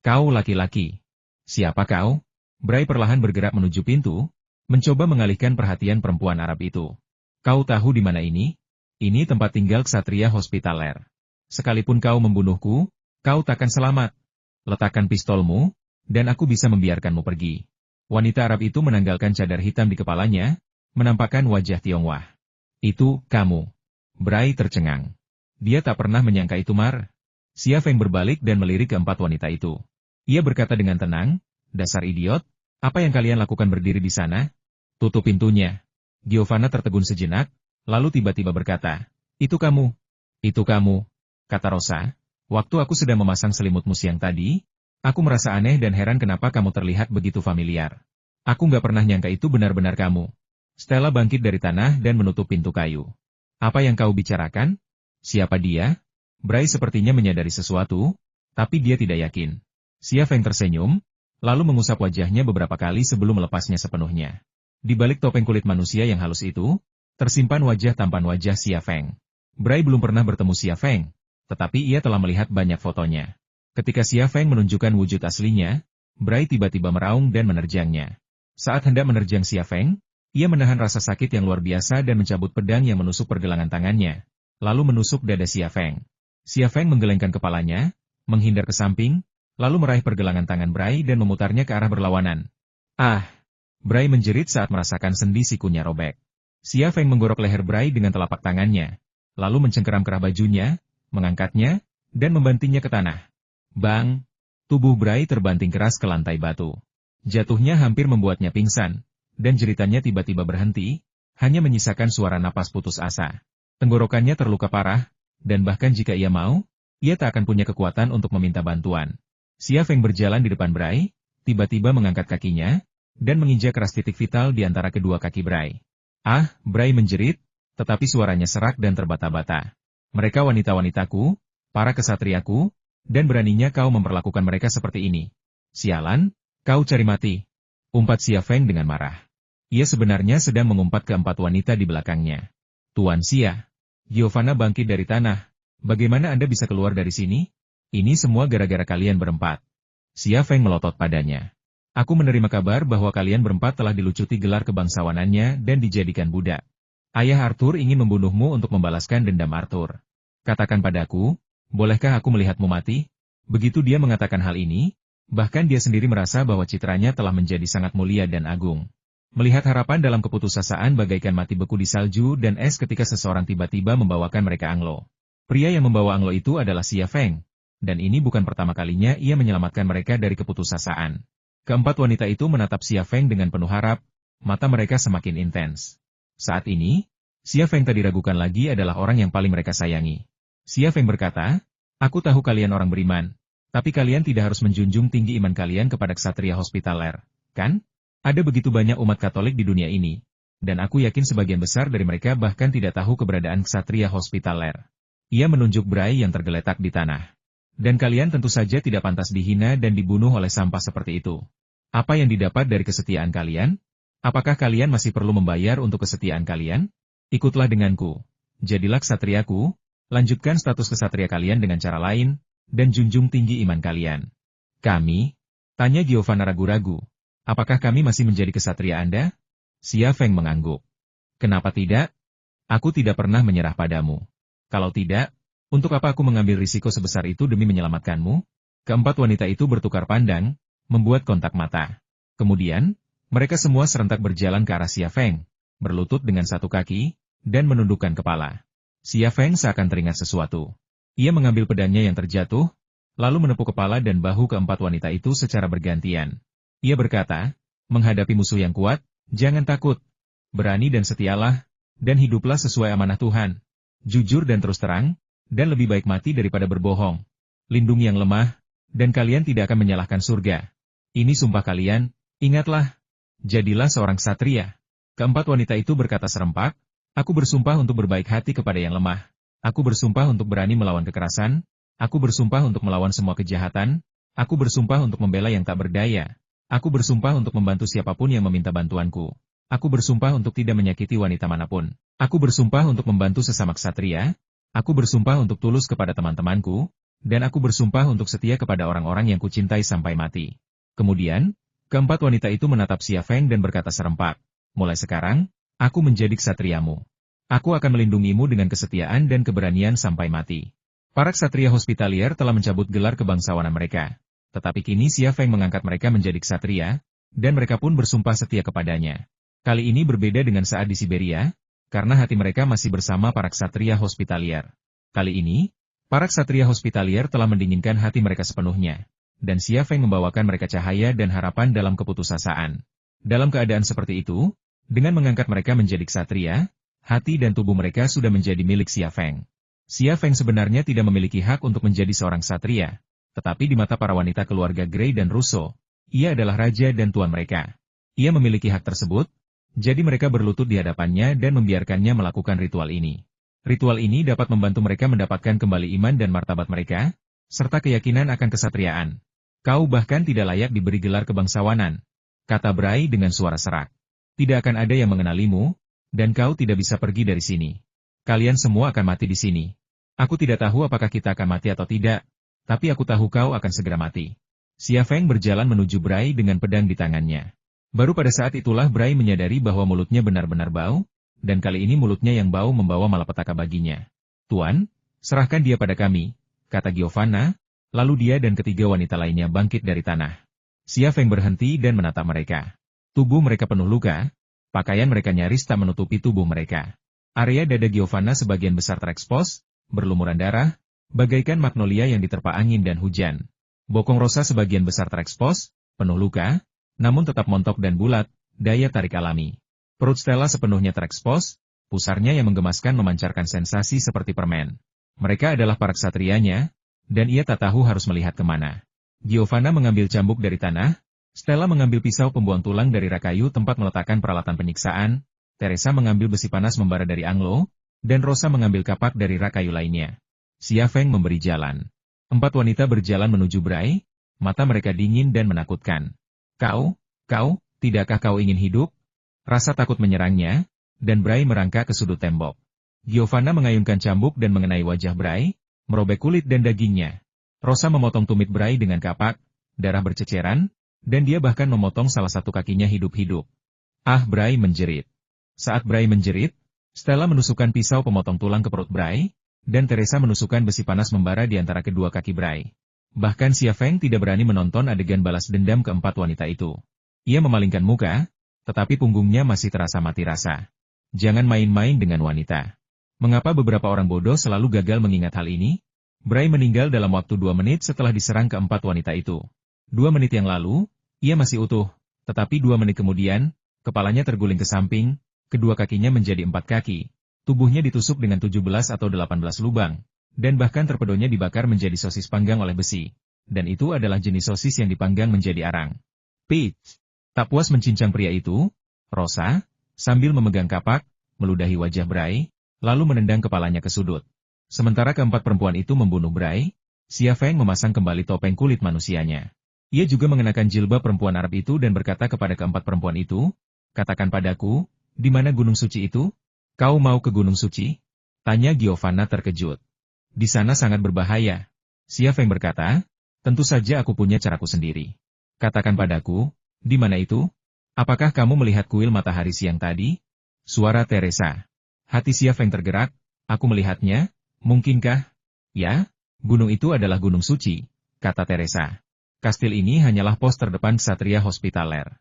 Kau laki-laki. Siapa kau? Bray perlahan bergerak menuju pintu, mencoba mengalihkan perhatian perempuan Arab itu. Kau tahu di mana ini? Ini tempat tinggal ksatria hospitaler. Sekalipun kau membunuhku, kau takkan selamat. Letakkan pistolmu, dan aku bisa membiarkanmu pergi. Wanita Arab itu menanggalkan cadar hitam di kepalanya, menampakkan wajah Tionghoa. Itu, kamu. Bray tercengang. Dia tak pernah menyangka itu Mar. Xia Feng berbalik dan melirik keempat wanita itu. Ia berkata dengan tenang, dasar idiot, apa yang kalian lakukan berdiri di sana? Tutup pintunya. Giovanna tertegun sejenak, lalu tiba-tiba berkata, itu kamu, kata Rosa. Waktu aku sedang memasang selimutmu siang tadi, aku merasa aneh dan heran kenapa kamu terlihat begitu familiar. Aku nggak pernah nyangka itu benar-benar kamu. Stella bangkit dari tanah dan menutup pintu kayu. Apa yang kau bicarakan? Siapa dia? Bray sepertinya menyadari sesuatu, tapi dia tidak yakin. Xia Feng tersenyum, lalu mengusap wajahnya beberapa kali sebelum melepasnya sepenuhnya. Di balik topeng kulit manusia yang halus itu, tersimpan wajah tampan wajah Xia Feng. Bray belum pernah bertemu Xia Feng, tetapi ia telah melihat banyak fotonya. Ketika Xia Feng menunjukkan wujud aslinya, Bray tiba-tiba meraung dan menerjangnya. Saat hendak menerjang Xia Feng, Ia menahan rasa sakit yang luar biasa dan mencabut pedang yang menusuk pergelangan tangannya, lalu menusuk dada Xia Feng. Xia Feng menggelengkan kepalanya, menghindar ke samping, lalu meraih pergelangan tangan Bray dan memutarnya ke arah berlawanan. Ah! Bray menjerit saat merasakan sendi sikunya robek. Xia Feng menggorok leher Bray dengan telapak tangannya, lalu mencengkeram kerah bajunya, mengangkatnya, dan membantingnya ke tanah. Bang! Tubuh Bray terbanting keras ke lantai batu. Jatuhnya hampir membuatnya pingsan, dan jeritannya tiba-tiba berhenti, hanya menyisakan suara napas putus asa. Tenggorokannya terluka parah, dan bahkan jika ia mau, ia tak akan punya kekuatan untuk meminta bantuan. Xia Feng berjalan di depan Bray, tiba-tiba mengangkat kakinya, dan menginjak keras titik vital di antara kedua kaki Bray. Ah, Bray menjerit, tetapi suaranya serak dan terbata-bata. Mereka wanita-wanitaku, para kesatriaku, dan beraninya kau memperlakukan mereka seperti ini. Sialan, kau cari mati. Umpat Xia Feng dengan marah. Ia sebenarnya sedang mengumpat ke 4 wanita di belakangnya. Tuan Xia, Giovanna bangkit dari tanah. Bagaimana Anda bisa keluar dari sini? Ini semua gara-gara kalian berempat. Xia Feng melotot padanya. Aku menerima kabar bahwa kalian berempat telah dilucuti gelar kebangsawanannya dan dijadikan budak. Ayah Arthur ingin membunuhmu untuk membalaskan dendam Arthur. Katakan padaku, bolehkah aku melihatmu mati? Begitu dia mengatakan hal ini, bahkan dia sendiri merasa bahwa citranya telah menjadi sangat mulia dan agung. Melihat harapan dalam keputusasaan bagaikan mati beku di salju dan es ketika seseorang tiba-tiba membawakan mereka Anglo. Pria yang membawa Anglo itu adalah Xia Feng, dan ini bukan pertama kalinya ia menyelamatkan mereka dari keputusasaan. Keempat wanita itu menatap Xia Feng dengan penuh harap, mata mereka semakin intens. Saat ini, Xia Feng tak diragukan lagi adalah orang yang paling mereka sayangi. Xia Feng berkata, aku tahu kalian orang beriman, tapi kalian tidak harus menjunjung tinggi iman kalian kepada ksatria hospitaler, kan? Ada begitu banyak umat Katolik di dunia ini, dan aku yakin sebagian besar dari mereka bahkan tidak tahu keberadaan ksatria hospitaler. Ia menunjuk Bray yang tergeletak di tanah. Dan kalian tentu saja tidak pantas dihina dan dibunuh oleh sampah seperti itu. Apa yang didapat dari kesetiaan kalian? Apakah kalian masih perlu membayar untuk kesetiaan kalian? Ikutlah denganku. Jadilah ksatriaku, lanjutkan status kesatria kalian dengan cara lain, dan junjung tinggi iman kalian. Kami? Tanya Giovanna ragu-ragu. Apakah kami masih menjadi kesatria Anda? Xia Feng mengangguk. Kenapa tidak? Aku tidak pernah menyerah padamu. Kalau tidak, untuk apa aku mengambil risiko sebesar itu demi menyelamatkanmu? Keempat wanita itu bertukar pandang, membuat kontak mata. Kemudian, mereka semua serentak berjalan ke arah Xia Feng, berlutut dengan satu kaki, dan menundukkan kepala. Xia Feng seakan teringat sesuatu. Ia mengambil pedangnya yang terjatuh, lalu menepuk kepala dan bahu keempat wanita itu secara bergantian. Ia berkata, menghadapi musuh yang kuat, jangan takut. Berani dan setialah, dan hiduplah sesuai amanah Tuhan. Jujur dan terus terang, dan lebih baik mati daripada berbohong. Lindungi yang lemah, dan kalian tidak akan menyalahkan surga. Ini sumpah kalian, ingatlah. Jadilah seorang ksatria. Keempat wanita itu berkata serempak, aku bersumpah untuk berbaik hati kepada yang lemah. Aku bersumpah untuk berani melawan kekerasan. Aku bersumpah untuk melawan semua kejahatan. Aku bersumpah untuk membela yang tak berdaya. Aku bersumpah untuk membantu siapapun yang meminta bantuanku. Aku bersumpah untuk tidak menyakiti wanita manapun. Aku bersumpah untuk membantu sesama ksatria. Aku bersumpah untuk tulus kepada teman-temanku, dan aku bersumpah untuk setia kepada orang-orang yang kucintai sampai mati. Kemudian, keempat wanita itu menatap Xia Feng dan berkata serempak, mulai sekarang, aku menjadi ksatriamu. Aku akan melindungimu dengan kesetiaan dan keberanian sampai mati. Para ksatria hospitalier telah mencabut gelar kebangsawanan mereka, tetapi kini Xia Feng mengangkat mereka menjadi ksatria, dan mereka pun bersumpah setia kepadanya. Kali ini berbeda dengan saat di Siberia, karena hati mereka masih bersama para ksatria hospitalier. Kali ini, para ksatria hospitalier telah mendinginkan hati mereka sepenuhnya, dan Xia Feng membawakan mereka cahaya dan harapan dalam keputusasaan. Dalam keadaan seperti itu, dengan mengangkat mereka menjadi ksatria, hati dan tubuh mereka sudah menjadi milik Xia Feng. Xia Feng sebenarnya tidak memiliki hak untuk menjadi seorang ksatria, tetapi di mata para wanita keluarga Grey dan Russo, ia adalah raja dan tuan mereka. Ia memiliki hak tersebut, jadi mereka berlutut di hadapannya dan membiarkannya melakukan ritual ini. Ritual ini dapat membantu mereka mendapatkan kembali iman dan martabat mereka, serta keyakinan akan kesatriaan. Kau bahkan tidak layak diberi gelar kebangsawanan, kata Bray dengan suara serak. Tidak akan ada yang mengenalimu, dan kau tidak bisa pergi dari sini. Kalian semua akan mati di sini. Aku tidak tahu apakah kita akan mati atau tidak, tapi aku tahu kau akan segera mati. Xia Feng berjalan menuju Bray dengan pedang di tangannya. Baru pada saat itulah Bray menyadari bahwa mulutnya benar-benar bau, dan kali ini mulutnya yang bau membawa malapetaka baginya. Tuan, serahkan dia pada kami, kata Giovanna, lalu dia dan ketiga wanita lainnya bangkit dari tanah. Xia Feng berhenti dan menatap mereka. Tubuh mereka penuh luka, pakaian mereka nyaris tak menutupi tubuh mereka. Area dada Giovanna sebagian besar terekspos, berlumuran darah, bagaikan magnolia yang diterpa angin dan hujan. Bokong Rosa sebagian besar terekspos, penuh luka, namun tetap montok dan bulat, daya tarik alami. Perut Stella sepenuhnya terekspos, pusarnya yang menggemaskan memancarkan sensasi seperti permen. Mereka adalah para ksatrianya, dan ia tak tahu harus melihat kemana. Giovanna mengambil cambuk dari tanah, Stella mengambil pisau pembuang tulang dari rak kayu tempat meletakkan peralatan penyiksaan, Teresa mengambil besi panas membara dari anglo, dan Rosa mengambil kapak dari rak kayu lainnya. Xia Feng memberi jalan. 4 wanita berjalan menuju Bray, mata mereka dingin dan menakutkan. Kau, tidakkah kau ingin hidup? Rasa takut menyerangnya, dan Bray merangkak ke sudut tembok. Giovanna mengayunkan cambuk dan mengenai wajah Bray, merobek kulit dan dagingnya. Rosa memotong tumit Bray dengan kapak, darah berceceran, dan dia bahkan memotong salah satu kakinya hidup-hidup. Ah, Bray menjerit. Saat Bray menjerit, Stella menusukkan pisau pemotong tulang ke perut Bray, dan Teresa menusukkan besi panas membara di antara kedua kaki Bray. Bahkan Xia Feng tidak berani menonton adegan balas dendam keempat wanita itu. Ia memalingkan muka, tetapi punggungnya masih terasa mati rasa. Jangan main-main dengan wanita. Mengapa beberapa orang bodoh selalu gagal mengingat hal ini? Bray meninggal dalam waktu 2 menit setelah diserang keempat wanita itu. 2 menit yang lalu, ia masih utuh, tetapi 2 menit kemudian, kepalanya terguling ke samping, kedua kakinya menjadi 4 kaki, tubuhnya ditusuk dengan 17 atau 18 lubang. Dan bahkan torpedonya dibakar menjadi sosis panggang oleh besi. Dan itu adalah jenis sosis yang dipanggang menjadi arang. Peach! Tak puas mencincang pria itu, Rosa, sambil memegang kapak, meludahi wajah Bray, lalu menendang kepalanya ke sudut. Sementara keempat perempuan itu membunuh Bray, Xia Feng memasang kembali topeng kulit manusianya. Ia juga mengenakan jilbab perempuan Arab itu dan berkata kepada keempat perempuan itu, katakan padaku, di mana Gunung Suci itu? Kau mau ke Gunung Suci? Tanya Giovanna terkejut. Di sana sangat berbahaya. Xia Feng berkata, tentu saja aku punya caraku sendiri. Katakan padaku, di mana itu? Apakah kamu melihat kuil matahari siang tadi? Suara Teresa. Hati Xia Feng tergerak, aku melihatnya, mungkinkah? Ya, gunung itu adalah Gunung Suci, kata Teresa. Kastil ini hanyalah pos terdepan Ksatria Hospitaler.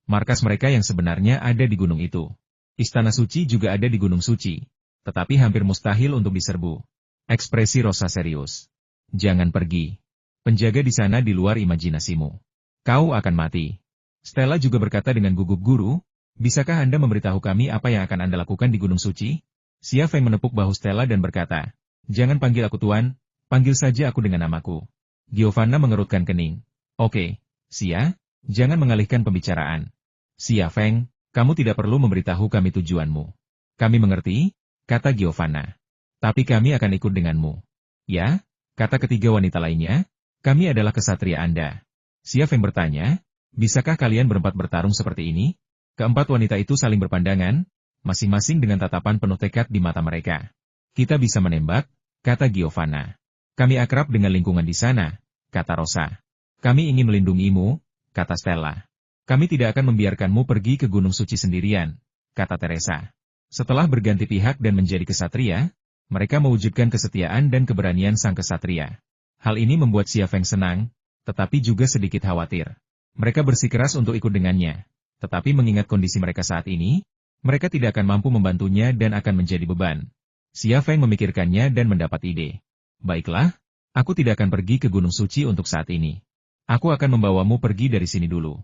Markas mereka yang sebenarnya ada di gunung itu. Istana Suci juga ada di Gunung Suci, tetapi hampir mustahil untuk diserbu. Ekspresi Rosa serius. Jangan pergi. Penjaga di sana di luar imajinasimu. Kau akan mati. Stella juga berkata dengan gugup guru, bisakah Anda memberitahu kami apa yang akan Anda lakukan di Gunung Suci? Xia Feng menepuk bahu Stella dan berkata, jangan panggil aku tuan, panggil saja aku dengan namaku. Giovanna mengerutkan kening. Oke, Xia, jangan mengalihkan pembicaraan. Xia Feng, kamu tidak perlu memberitahu kami tujuanmu. Kami mengerti, kata Giovanna. Tapi kami akan ikut denganmu. Ya, kata ketiga wanita lainnya, kami adalah kesatria Anda. Xia Feng bertanya, bisakah kalian berempat bertarung seperti ini? Keempat wanita itu saling berpandangan, masing-masing dengan tatapan penuh tekad di mata mereka. Kita bisa menembak, kata Giovanna. Kami akrab dengan lingkungan di sana, kata Rosa. Kami ingin melindungimu, kata Stella. Kami tidak akan membiarkanmu pergi ke Gunung Suci sendirian, kata Teresa. Setelah berganti pihak dan menjadi kesatria, mereka mewujudkan kesetiaan dan keberanian sang kesatria. Hal ini membuat Xia Feng senang, tetapi juga sedikit khawatir. Mereka bersikeras untuk ikut dengannya. Tetapi mengingat kondisi mereka saat ini, mereka tidak akan mampu membantunya dan akan menjadi beban. Xia Feng memikirkannya dan mendapat ide. Baiklah, aku tidak akan pergi ke Gunung Suci untuk saat ini. Aku akan membawamu pergi dari sini dulu.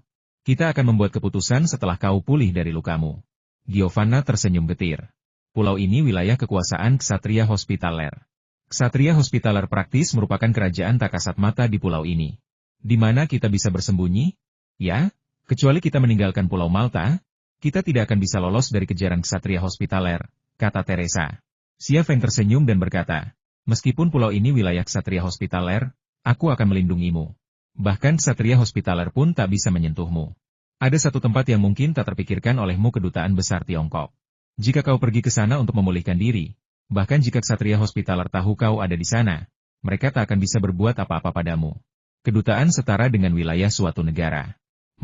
Kita akan membuat keputusan setelah kau pulih dari lukamu. Giovanna tersenyum getir. Pulau ini wilayah kekuasaan Ksatria Hospitaler. Ksatria Hospitaler praktis merupakan kerajaan tak kasat mata di pulau ini. Di mana kita bisa bersembunyi? Ya, kecuali kita meninggalkan Pulau Malta, kita tidak akan bisa lolos dari kejaran Ksatria Hospitaler, kata Teresa. Xia Feng tersenyum dan berkata, meskipun pulau ini wilayah Ksatria Hospitaler, aku akan melindungimu. Bahkan Ksatria Hospitaler pun tak bisa menyentuhmu. Ada satu tempat yang mungkin tak terpikirkan olehmu, Kedutaan Besar Tiongkok. Jika kau pergi ke sana untuk memulihkan diri, bahkan jika Ksatria Hospitaler tahu kau ada di sana, mereka tak akan bisa berbuat apa-apa padamu. Kedutaan setara dengan wilayah suatu negara.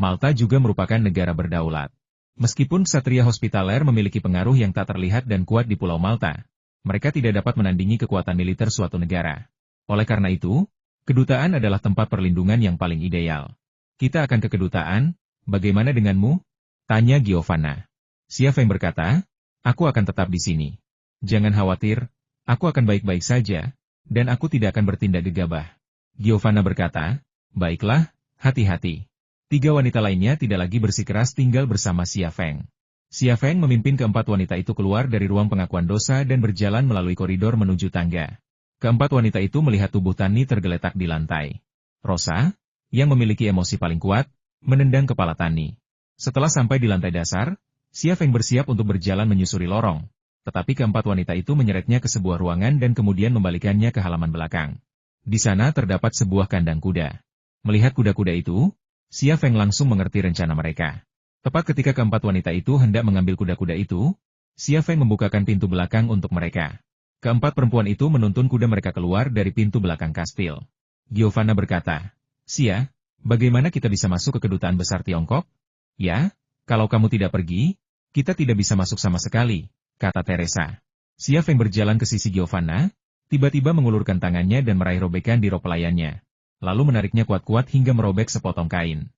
Malta juga merupakan negara berdaulat. Meskipun ksatria hospitaler memiliki pengaruh yang tak terlihat dan kuat di Pulau Malta, mereka tidak dapat menandingi kekuatan militer suatu negara. Oleh karena itu, kedutaan adalah tempat perlindungan yang paling ideal. Kita akan ke kedutaan, bagaimana denganmu? Tanya Giovanna. Xia Feng berkata, aku akan tetap di sini. Jangan khawatir, aku akan baik-baik saja, dan aku tidak akan bertindak gegabah. Giovanna berkata, baiklah, hati-hati. 3 wanita lainnya tidak lagi bersikeras tinggal bersama Xia Feng. Xia Feng memimpin keempat wanita itu keluar dari ruang pengakuan dosa dan berjalan melalui koridor menuju tangga. Keempat wanita itu melihat tubuh Tani tergeletak di lantai. Rosa, yang memiliki emosi paling kuat, menendang kepala Tani. Setelah sampai di lantai dasar, Xia Feng bersiap untuk berjalan menyusuri lorong. Tetapi keempat wanita itu menyeretnya ke sebuah ruangan dan kemudian membalikannya ke halaman belakang. Di sana terdapat sebuah kandang kuda. Melihat kuda-kuda itu, Xia Feng langsung mengerti rencana mereka. Tepat ketika keempat wanita itu hendak mengambil kuda-kuda itu, Xia Feng membukakan pintu belakang untuk mereka. Keempat perempuan itu menuntun kuda mereka keluar dari pintu belakang kastil. Giovanna berkata, Xia, bagaimana kita bisa masuk ke kedutaan besar Tiongkok? Ya, kalau kamu tidak pergi, kita tidak bisa masuk sama sekali, kata Teresa. Xia Feng berjalan ke sisi Giovanna, tiba-tiba mengulurkan tangannya dan meraih robekan di rok pelayannya. Lalu menariknya kuat-kuat hingga merobek sepotong kain.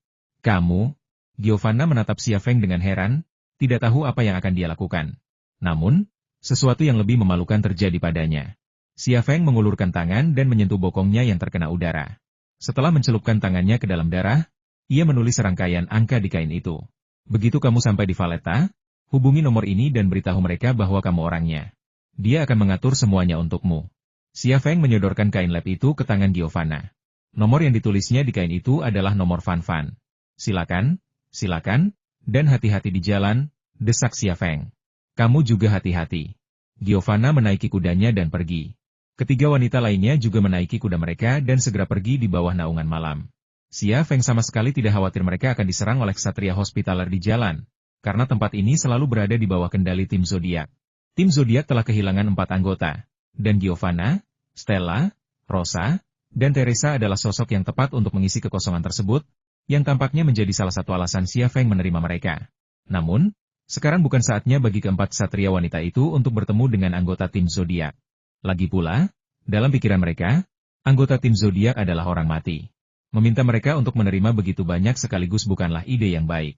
Kamu? Giovanna menatap Xia Feng dengan heran, tidak tahu apa yang akan dia lakukan. Namun, sesuatu yang lebih memalukan terjadi padanya. Xia Feng mengulurkan tangan dan menyentuh bokongnya yang terkena udara. Setelah mencelupkan tangannya ke dalam darah, ia menulis serangkaian angka di kain itu. Begitu kamu sampai di Valletta, hubungi nomor ini dan beritahu mereka bahwa kamu orangnya. Dia akan mengatur semuanya untukmu. Xia Feng menyodorkan kain lap itu ke tangan Giovanna. Nomor yang ditulisnya di kain itu adalah nomor Fan Fan. Silakan, silakan, dan hati-hati di jalan, desak Xia Feng. Kamu juga hati-hati. Giovanna menaiki kudanya dan pergi. Ketiga wanita lainnya juga menaiki kuda mereka dan segera pergi di bawah naungan malam. Xia Feng sama sekali tidak khawatir mereka akan diserang oleh ksatria hospitaler di jalan, karena tempat ini selalu berada di bawah kendali tim Zodiak. Tim Zodiak telah kehilangan 4 anggota, dan Giovanna, Stella, Rosa, dan Teresa adalah sosok yang tepat untuk mengisi kekosongan tersebut, yang tampaknya menjadi salah satu alasan Xia Feng menerima mereka. Namun, sekarang bukan saatnya bagi keempat ksatria wanita itu untuk bertemu dengan anggota tim Zodiak. Lagi pula, dalam pikiran mereka, anggota tim Zodiak adalah orang mati. Meminta mereka untuk menerima begitu banyak sekaligus bukanlah ide yang baik.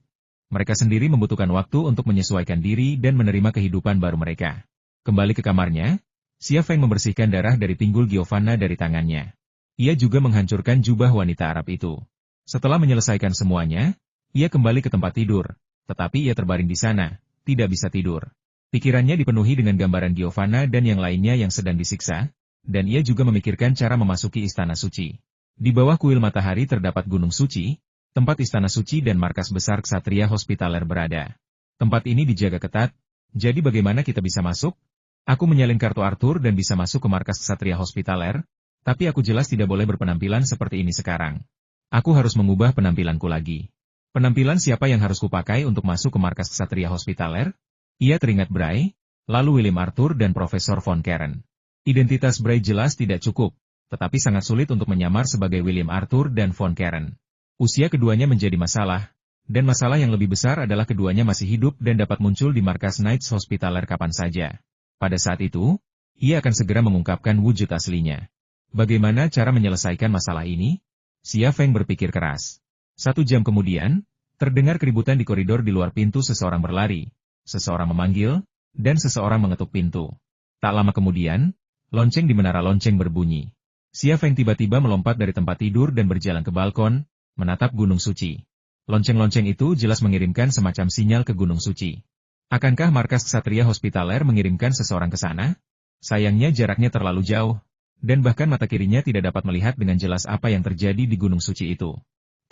Mereka sendiri membutuhkan waktu untuk menyesuaikan diri dan menerima kehidupan baru mereka. Kembali ke kamarnya, Xia Feng membersihkan darah dari pinggul Giovanna dari tangannya. Ia juga menghancurkan jubah wanita Arab itu. Setelah menyelesaikan semuanya, ia kembali ke tempat tidur, tetapi ia terbaring di sana, tidak bisa tidur. Pikirannya dipenuhi dengan gambaran Giovanna dan yang lainnya yang sedang disiksa, dan ia juga memikirkan cara memasuki istana suci. Di bawah kuil matahari terdapat gunung suci, tempat istana suci dan markas besar ksatria hospitaler berada. Tempat ini dijaga ketat, jadi bagaimana kita bisa masuk? Aku menyalin kartu Arthur dan bisa masuk ke markas ksatria hospitaler, tapi aku jelas tidak boleh berpenampilan seperti ini sekarang. Aku harus mengubah penampilanku lagi. Penampilan siapa yang harus kupakai untuk masuk ke markas ksatria hospitaler? Ia teringat Bray, lalu William Arthur dan Profesor Von Keren. Identitas Bray jelas tidak cukup, tetapi sangat sulit untuk menyamar sebagai William Arthur dan Von Keren. Usia keduanya menjadi masalah, dan masalah yang lebih besar adalah keduanya masih hidup dan dapat muncul di markas Knights Hospitaler kapan saja. Pada saat itu, ia akan segera mengungkapkan wujud aslinya. Bagaimana cara menyelesaikan masalah ini? Xia Feng berpikir keras. 1 jam kemudian, terdengar keributan di koridor di luar pintu. Seseorang berlari, seseorang memanggil, dan seseorang mengetuk pintu. Tak lama kemudian, lonceng di menara lonceng berbunyi. Xia Feng tiba-tiba melompat dari tempat tidur dan berjalan ke balkon, menatap Gunung Suci. Lonceng-lonceng itu jelas mengirimkan semacam sinyal ke Gunung Suci. Akankah markas ksatria hospitaler mengirimkan seseorang ke sana? Sayangnya jaraknya terlalu jauh, dan bahkan mata kirinya tidak dapat melihat dengan jelas apa yang terjadi di Gunung Suci itu.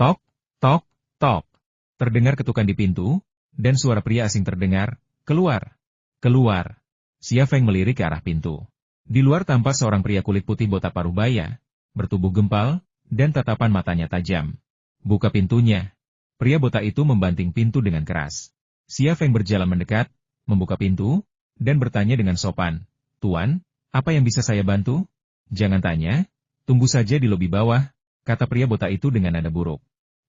Tok, tok, tok. Terdengar ketukan di pintu, dan suara pria asing terdengar, keluar, keluar. Xia Feng melirik ke arah pintu. Di luar tampak seorang pria kulit putih botak parubaya, bertubuh gempal, dan tatapan matanya tajam. Buka pintunya. Pria botak itu membanting pintu dengan keras. Xia Feng berjalan mendekat, membuka pintu, dan bertanya dengan sopan, Tuan, apa yang bisa saya bantu? Jangan tanya, tunggu saja di lobi bawah, kata pria botak itu dengan nada buruk.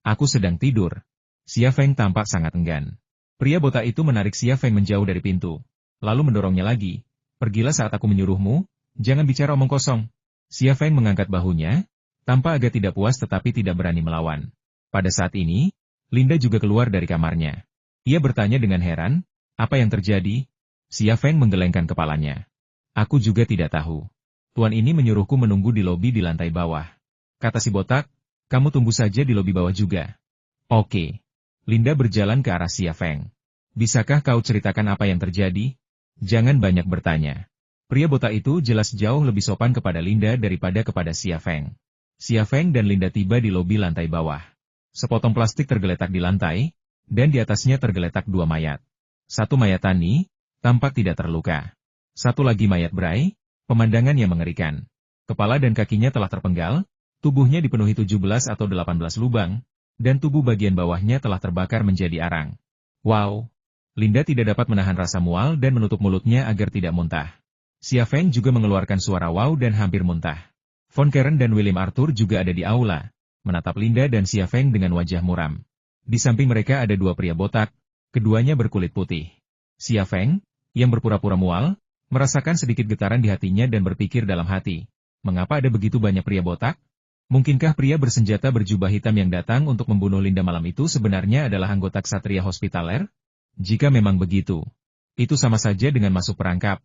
Aku sedang tidur. Xia Feng tampak sangat enggan. Pria botak itu menarik Xia Feng menjauh dari pintu. Lalu mendorongnya lagi. Pergilah saat aku menyuruhmu, jangan bicara omong kosong. Xia Feng mengangkat bahunya, tampak agak tidak puas tetapi tidak berani melawan. Pada saat ini, Linda juga keluar dari kamarnya. Ia bertanya dengan heran, apa yang terjadi? Xia Feng menggelengkan kepalanya. Aku juga tidak tahu. Tuan ini menyuruhku menunggu di lobi di lantai bawah. Kata si botak, kamu tunggu saja di lobi bawah juga. Oke. Linda berjalan ke arah Xia Feng. Bisakah kau ceritakan apa yang terjadi? Jangan banyak bertanya. Pria botak itu jelas jauh lebih sopan kepada Linda daripada kepada Xia Feng. Xia Feng dan Linda tiba di lobi lantai bawah. Sepotong plastik tergeletak di lantai, dan di atasnya tergeletak dua mayat. Satu mayat Tani, tampak tidak terluka. Satu lagi mayat Bray, pemandangan yang mengerikan. Kepala dan kakinya telah terpenggal, tubuhnya dipenuhi 17 atau 18 lubang, dan tubuh bagian bawahnya telah terbakar menjadi arang. Wow! Linda tidak dapat menahan rasa mual dan menutup mulutnya agar tidak muntah. Xia Feng juga mengeluarkan suara wow dan hampir muntah. Von Karen dan William Arthur juga ada di aula, menatap Linda dan Xia Feng dengan wajah muram. Di samping mereka ada dua pria botak, keduanya berkulit putih. Xia Feng, yang berpura-pura mual, merasakan sedikit getaran di hatinya dan berpikir dalam hati, mengapa ada begitu banyak pria botak? Mungkinkah pria bersenjata berjubah hitam yang datang untuk membunuh Linda malam itu sebenarnya adalah anggota Ksatria Hospitaler? Jika memang begitu, itu sama saja dengan masuk perangkap.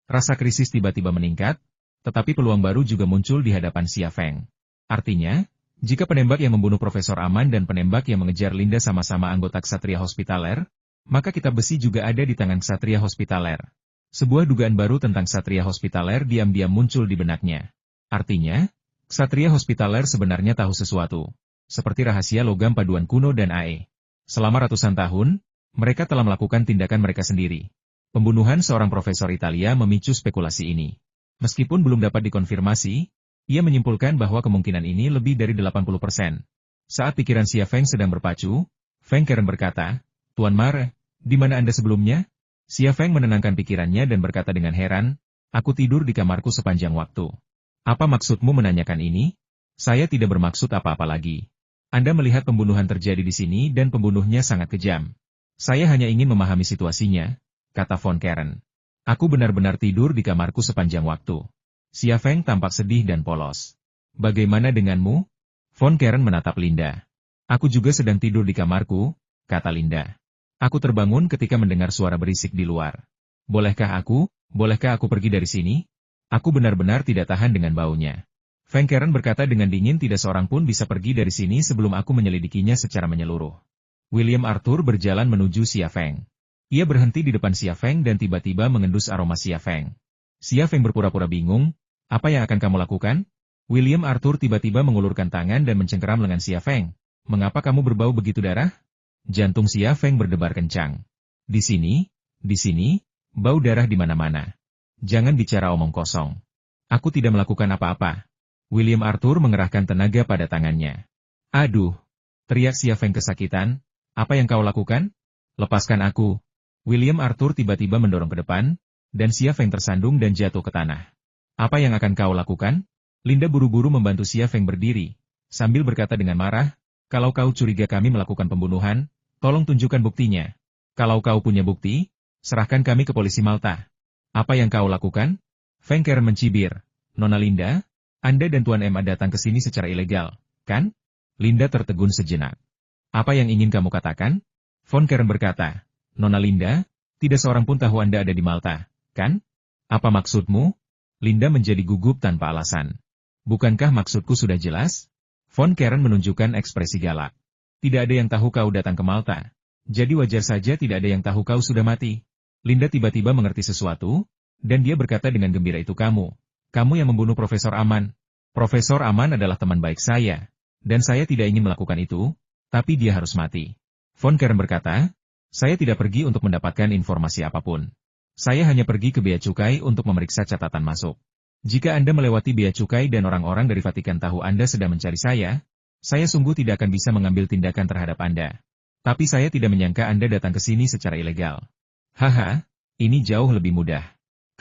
Rasa krisis tiba-tiba meningkat, tetapi peluang baru juga muncul di hadapan Xia Feng. Artinya, jika penembak yang membunuh Profesor Aman dan penembak yang mengejar Linda sama-sama anggota Ksatria Hospitaler, maka kitab besi juga ada di tangan Ksatria Hospitaler. Sebuah dugaan baru tentang Ksatria Hospitaler diam-diam muncul di benaknya. Artinya, Ksatria Hospitaler sebenarnya tahu sesuatu. Seperti rahasia logam paduan kuno dan AE. Selama ratusan tahun, mereka telah melakukan tindakan mereka sendiri. Pembunuhan seorang profesor Italia memicu spekulasi ini. Meskipun belum dapat dikonfirmasi, ia menyimpulkan bahwa kemungkinan ini lebih dari 80%. Saat pikiran Xia Feng sedang berpacu, Feng Karen berkata, Tuan Mare, di mana Anda sebelumnya? Xia Feng menenangkan pikirannya dan berkata dengan heran, aku tidur di kamarku sepanjang waktu. Apa maksudmu menanyakan ini? Saya tidak bermaksud apa-apa lagi. Anda melihat pembunuhan terjadi di sini dan pembunuhnya sangat kejam. Saya hanya ingin memahami situasinya, kata Von Karen. Aku benar-benar tidur di kamarku sepanjang waktu. Xia Feng tampak sedih dan polos. Bagaimana denganmu? Von Karen menatap Linda. Aku juga sedang tidur di kamarku, kata Linda. Aku terbangun ketika mendengar suara berisik di luar. Bolehkah aku pergi dari sini? Aku benar-benar tidak tahan dengan baunya. Feng Karen berkata dengan dingin tidak seorang pun bisa pergi dari sini sebelum aku menyelidikinya secara menyeluruh. William Arthur berjalan menuju Xia Feng. Ia berhenti di depan Xia Feng dan tiba-tiba mengendus aroma Xia Feng. Xia Feng berpura-pura bingung, apa yang akan kamu lakukan? William Arthur tiba-tiba mengulurkan tangan dan mencengkeram lengan Xia Feng. Mengapa kamu berbau begitu darah? Jantung Xia Feng berdebar kencang. Di sini, bau darah di mana-mana. Jangan bicara omong kosong. Aku tidak melakukan apa-apa. William Arthur mengerahkan tenaga pada tangannya. Aduh! Teriak Xia Feng kesakitan. Apa yang kau lakukan? Lepaskan aku. William Arthur tiba-tiba mendorong ke depan, dan Xia Feng tersandung dan jatuh ke tanah. Apa yang akan kau lakukan? Linda buru-buru membantu Xia Feng berdiri, sambil berkata dengan marah, kalau kau curiga kami melakukan pembunuhan, tolong tunjukkan buktinya. Kalau kau punya bukti, serahkan kami ke polisi Malta. Apa yang kau lakukan? Feng Karen mencibir. Nona Linda, Anda dan Tuan Emma datang ke sini secara ilegal, kan? Linda tertegun sejenak. Apa yang ingin kamu katakan? Von Karen berkata, Nona Linda, tidak seorang pun tahu Anda ada di Malta, kan? Apa maksudmu? Linda menjadi gugup tanpa alasan. Bukankah maksudku sudah jelas? Von Karen menunjukkan ekspresi galak. Tidak ada yang tahu kau datang ke Malta. Jadi wajar saja tidak ada yang tahu kau sudah mati. Linda tiba-tiba mengerti sesuatu, dan dia berkata dengan gembira itu kamu yang membunuh Profesor Aman. Profesor Aman adalah teman baik saya, dan saya tidak ingin melakukan itu, tapi dia harus mati. Von Karen berkata, saya tidak pergi untuk mendapatkan informasi apapun. Saya hanya pergi ke bea cukai untuk memeriksa catatan masuk. Jika Anda melewati bea cukai dan orang-orang dari Vatikan tahu Anda sedang mencari saya sungguh tidak akan bisa mengambil tindakan terhadap Anda. Tapi saya tidak menyangka Anda datang ke sini secara ilegal. Haha, ini jauh lebih mudah.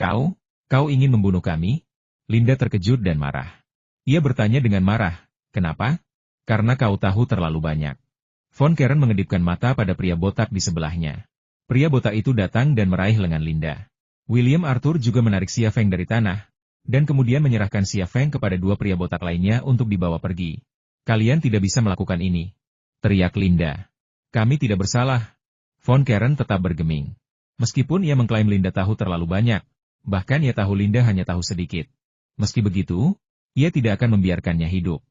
Kau ingin membunuh kami? Linda terkejut dan marah. Ia bertanya dengan marah, kenapa? Karena kau tahu terlalu banyak. Von Karen mengedipkan mata pada pria botak di sebelahnya. Pria botak itu datang dan meraih lengan Linda. William Arthur juga menarik Xia Feng dari tanah, dan kemudian menyerahkan Xia Feng kepada dua pria botak lainnya untuk dibawa pergi. Kalian tidak bisa melakukan ini, teriak Linda. Kami tidak bersalah. Von Karen tetap bergeming. Meskipun ia mengklaim Linda tahu terlalu banyak, bahkan ia tahu Linda hanya tahu sedikit. Meski begitu, ia tidak akan membiarkannya hidup.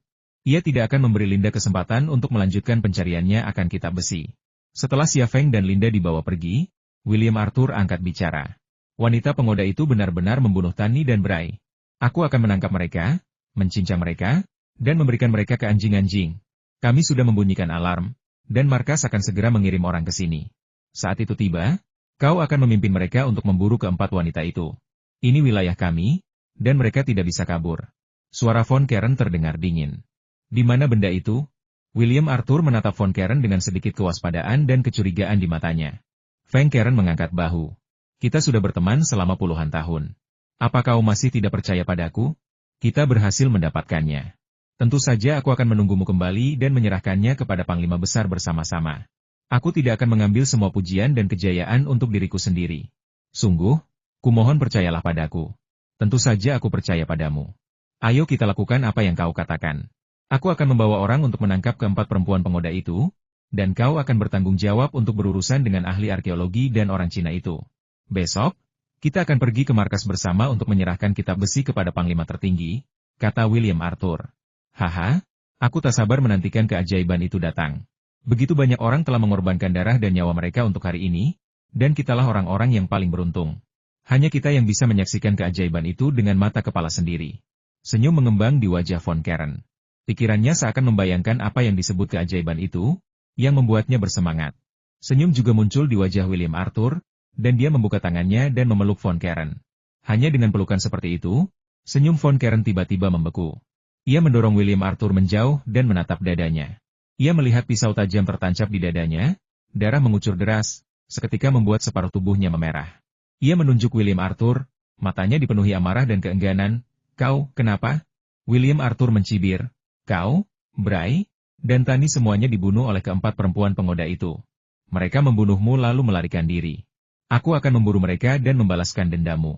Ia tidak akan memberi Linda kesempatan untuk melanjutkan pencariannya akan kitab besi. Setelah Xia Feng dan Linda dibawa pergi, William Arthur angkat bicara. Wanita pengoda itu benar-benar membunuh Tani dan Bray. Aku akan menangkap mereka, mencincang mereka, dan memberikan mereka ke anjing-anjing. Kami sudah membunyikan alarm, dan markas akan segera mengirim orang ke sini. Saat itu tiba, kau akan memimpin mereka untuk memburu keempat wanita itu. Ini wilayah kami, dan mereka tidak bisa kabur. Suara Von Karen terdengar dingin. Di mana benda itu? William Arthur menatap Von Karen dengan sedikit kewaspadaan dan kecurigaan di matanya. Von Karen mengangkat bahu. Kita sudah berteman selama puluhan tahun. Apa kau masih tidak percaya padaku? Kita berhasil mendapatkannya. Tentu saja aku akan menunggumu kembali dan menyerahkannya kepada Panglima Besar bersama-sama. Aku tidak akan mengambil semua pujian dan kejayaan untuk diriku sendiri. Sungguh, kumohon percayalah padaku. Tentu saja aku percaya padamu. Ayo kita lakukan apa yang kau katakan. Aku akan membawa orang untuk menangkap keempat perempuan pengoda itu, dan kau akan bertanggung jawab untuk berurusan dengan ahli arkeologi dan orang Cina itu. Besok, kita akan pergi ke markas bersama untuk menyerahkan kitab besi kepada Panglima tertinggi, kata William Arthur. Haha, aku tak sabar menantikan keajaiban itu datang. Begitu banyak orang telah mengorbankan darah dan nyawa mereka untuk hari ini, dan kitalah orang-orang yang paling beruntung. Hanya kita yang bisa menyaksikan keajaiban itu dengan mata kepala sendiri. Senyum mengembang di wajah Von Karen. Pikirannya seakan membayangkan apa yang disebut keajaiban itu, yang membuatnya bersemangat. Senyum juga muncul di wajah William Arthur, dan dia membuka tangannya dan memeluk Von Karen. Hanya dengan pelukan seperti itu, senyum Von Karen tiba-tiba membeku. Ia mendorong William Arthur menjauh dan menatap dadanya. Ia melihat pisau tajam tertancap di dadanya, darah mengucur deras, seketika membuat separuh tubuhnya memerah. Ia menunjuk William Arthur, matanya dipenuhi amarah dan keengganan. Kau, kenapa? William Arthur mencibir. Kau, Bray, dan Tani semuanya dibunuh oleh keempat perempuan pengoda itu. Mereka membunuhmu lalu melarikan diri. Aku akan memburu mereka dan membalaskan dendamu.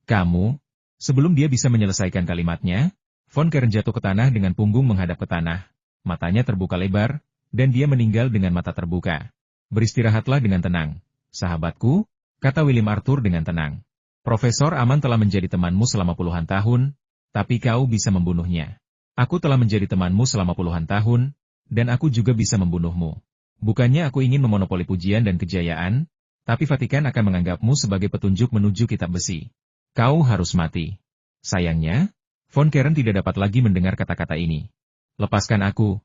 Kamu, sebelum dia bisa menyelesaikan kalimatnya, Von Karen jatuh ke tanah dengan punggung menghadap ke tanah. Matanya terbuka lebar, dan dia meninggal dengan mata terbuka. Beristirahatlah dengan tenang, sahabatku, kata William Arthur dengan tenang. Profesor Aman telah menjadi temanmu selama puluhan tahun, tapi kau bisa membunuhnya. Aku telah menjadi temanmu selama puluhan tahun, dan aku juga bisa membunuhmu. Bukannya aku ingin memonopoli pujian dan kejayaan, tapi Vatikan akan menganggapmu sebagai petunjuk menuju kitab besi. Kau harus mati. Sayangnya, Von Karen tidak dapat lagi mendengar kata-kata ini. Lepaskan aku.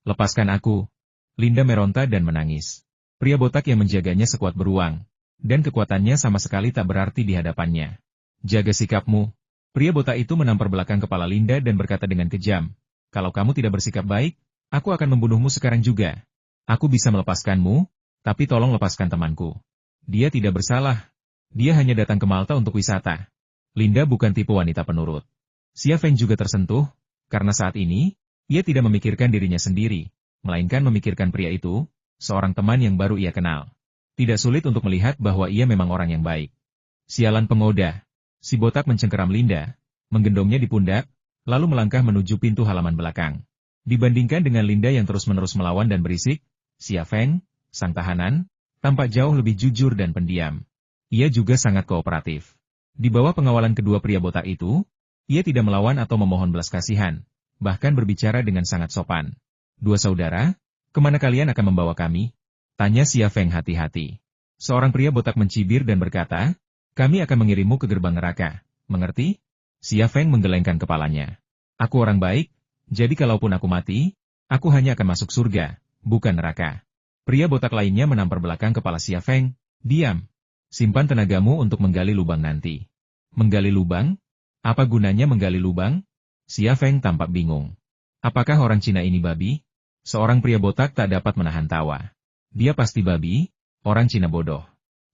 Lepaskan aku. Linda meronta dan menangis. Pria botak yang menjaganya sekuat beruang, dan kekuatannya sama sekali tak berarti di hadapannya. Jaga sikapmu. Pria botak itu menampar belakang kepala Linda dan berkata dengan kejam, kalau kamu tidak bersikap baik, aku akan membunuhmu sekarang juga. Aku bisa melepaskanmu, tapi tolong lepaskan temanku. Dia tidak bersalah. Dia hanya datang ke Malta untuk wisata. Linda bukan tipe wanita penurut. Xia Feng juga tersentuh, karena saat ini, ia tidak memikirkan dirinya sendiri, melainkan memikirkan pria itu, seorang teman yang baru ia kenal. Tidak sulit untuk melihat bahwa ia memang orang yang baik. Sialan pengoda. Si botak mencengkeram Linda, menggendongnya di pundak, lalu melangkah menuju pintu halaman belakang. Dibandingkan dengan Linda yang terus-menerus melawan dan berisik, Xia Feng, sang tahanan, tampak jauh lebih jujur dan pendiam. Ia juga sangat kooperatif. Di bawah pengawalan kedua pria botak itu, ia tidak melawan atau memohon belas kasihan, bahkan berbicara dengan sangat sopan. Dua saudara, kemana kalian akan membawa kami? Tanya Xia Feng hati-hati. Seorang pria botak mencibir dan berkata, kami akan mengirimmu ke gerbang neraka, mengerti? Xia Feng menggelengkan kepalanya. Aku orang baik, jadi kalaupun aku mati, aku hanya akan masuk surga, bukan neraka. Pria botak lainnya menampar belakang kepala Xia Feng. Diam. Simpan tenagamu untuk menggali lubang nanti. Menggali lubang? Apa gunanya menggali lubang? Xia Feng tampak bingung. Apakah orang Cina ini babi? Seorang pria botak tak dapat menahan tawa. Dia pasti babi, orang Cina bodoh.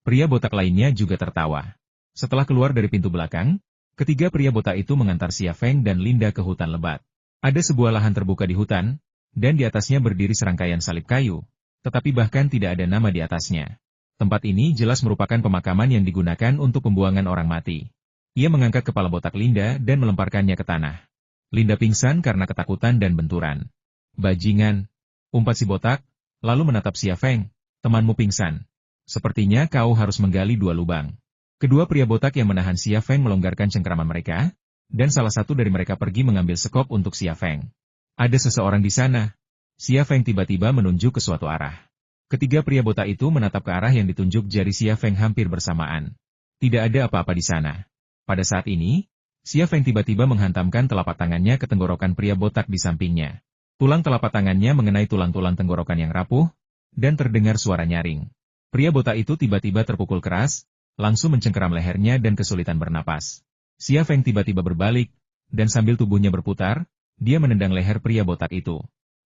Pria botak lainnya juga tertawa. Setelah keluar dari pintu belakang, ketiga pria botak itu mengantar Xia Feng dan Linda ke hutan lebat. Ada sebuah lahan terbuka di hutan, dan di atasnya berdiri serangkaian salib kayu. tetapi bahkan tidak ada nama di atasnya. Tempat ini jelas merupakan pemakaman yang digunakan untuk pembuangan orang mati. Ia mengangkat kepala botak Linda dan melemparkannya ke tanah. Linda pingsan karena ketakutan dan benturan. Bajingan, umpat si botak, lalu menatap Xia Feng. Temanmu pingsan. Sepertinya kau harus menggali 2 lubang. Kedua pria botak yang menahan Xia Feng melonggarkan cengkeraman mereka, dan salah satu dari mereka pergi mengambil sekop untuk Xia Feng. Ada seseorang di sana. Xia Feng tiba-tiba menunjuk ke suatu arah. Ketiga pria botak itu menatap ke arah yang ditunjuk jari Xia Feng hampir bersamaan. Tidak ada apa-apa di sana. Pada saat ini, Xia Feng tiba-tiba menghantamkan telapak tangannya ke tenggorokan pria botak di sampingnya. Tulang telapak tangannya mengenai tulang-tulang tenggorokan yang rapuh, dan terdengar suara nyaring. Pria botak itu tiba-tiba terpukul keras, langsung mencengkeram lehernya dan kesulitan bernapas. Xia Feng tiba-tiba berbalik, dan sambil tubuhnya berputar, dia menendang leher pria botak itu.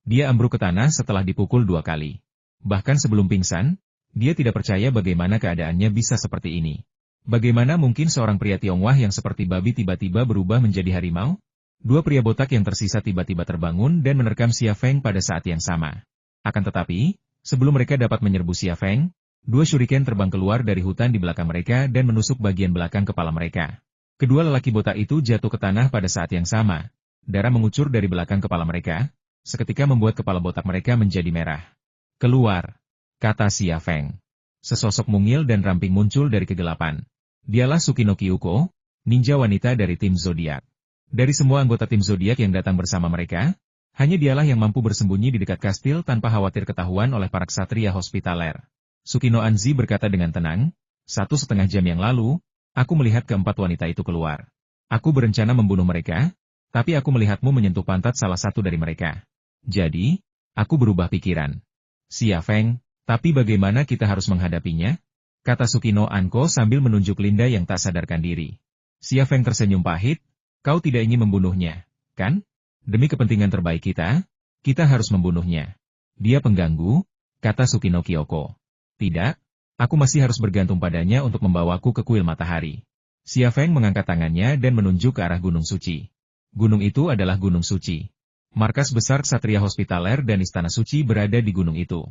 Dia ambruk ke tanah setelah dipukul 2 kali. Bahkan sebelum pingsan, dia tidak percaya bagaimana keadaannya bisa seperti ini. Bagaimana mungkin seorang pria Tionghoa yang seperti babi tiba-tiba berubah menjadi harimau? 2 pria botak yang tersisa tiba-tiba terbangun dan menerkam Xia Feng pada saat yang sama. Akan tetapi, sebelum mereka dapat menyerbu Xia Feng, 2 shuriken terbang keluar dari hutan di belakang mereka dan menusuk bagian belakang kepala mereka. Kedua lelaki botak itu jatuh ke tanah pada saat yang sama. Darah mengucur dari belakang kepala mereka, seketika membuat kepala botak mereka menjadi merah. Keluar, kata Xia Feng. Sesosok mungil dan ramping muncul dari kegelapan. Dialah Tsukino Kyuko, ninja wanita dari tim Zodiak. Dari semua anggota tim Zodiak yang datang bersama mereka, hanya dialah yang mampu bersembunyi di dekat kastil tanpa khawatir ketahuan oleh para ksatria hospitaler. Tsukino Anzi berkata dengan tenang, 1,5 jam yang lalu, aku melihat keempat wanita itu keluar. Aku berencana membunuh mereka, tapi aku melihatmu menyentuh pantat salah satu dari mereka. Jadi, aku berubah pikiran. Xia Feng, tapi bagaimana kita harus menghadapinya? Kata Tsukino Anko sambil menunjuk Linda yang tak sadarkan diri. Xia Feng tersenyum pahit, kau tidak ingin membunuhnya, kan? Demi kepentingan terbaik kita harus membunuhnya. Dia pengganggu, kata Tsukino Kyoko. Tidak, aku masih harus bergantung padanya untuk membawaku ke kuil matahari. Xia Feng mengangkat tangannya dan menunjuk ke arah Gunung Suci. Gunung itu adalah Gunung Suci. Markas besar Ksatria Hospitaler dan Istana Suci berada di gunung itu.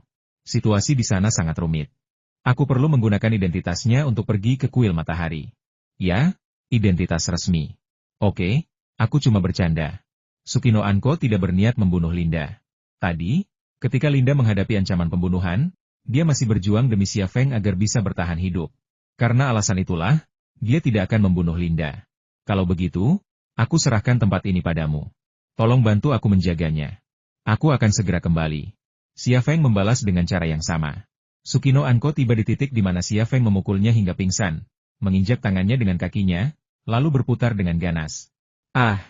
Situasi di sana sangat rumit. Aku perlu menggunakan identitasnya untuk pergi ke kuil matahari. Ya, identitas resmi. Oke, aku cuma bercanda. Tsukino Anko tidak berniat membunuh Linda. Tadi, ketika Linda menghadapi ancaman pembunuhan, dia masih berjuang demi Xia Feng agar bisa bertahan hidup. Karena alasan itulah, dia tidak akan membunuh Linda. Kalau begitu, aku serahkan tempat ini padamu. Tolong bantu aku menjaganya. Aku akan segera kembali. Xia Feng membalas dengan cara yang sama. Tsukino Anko tiba di titik di mana Xia Feng memukulnya hingga pingsan, menginjak tangannya dengan kakinya, lalu berputar dengan ganas. Ah!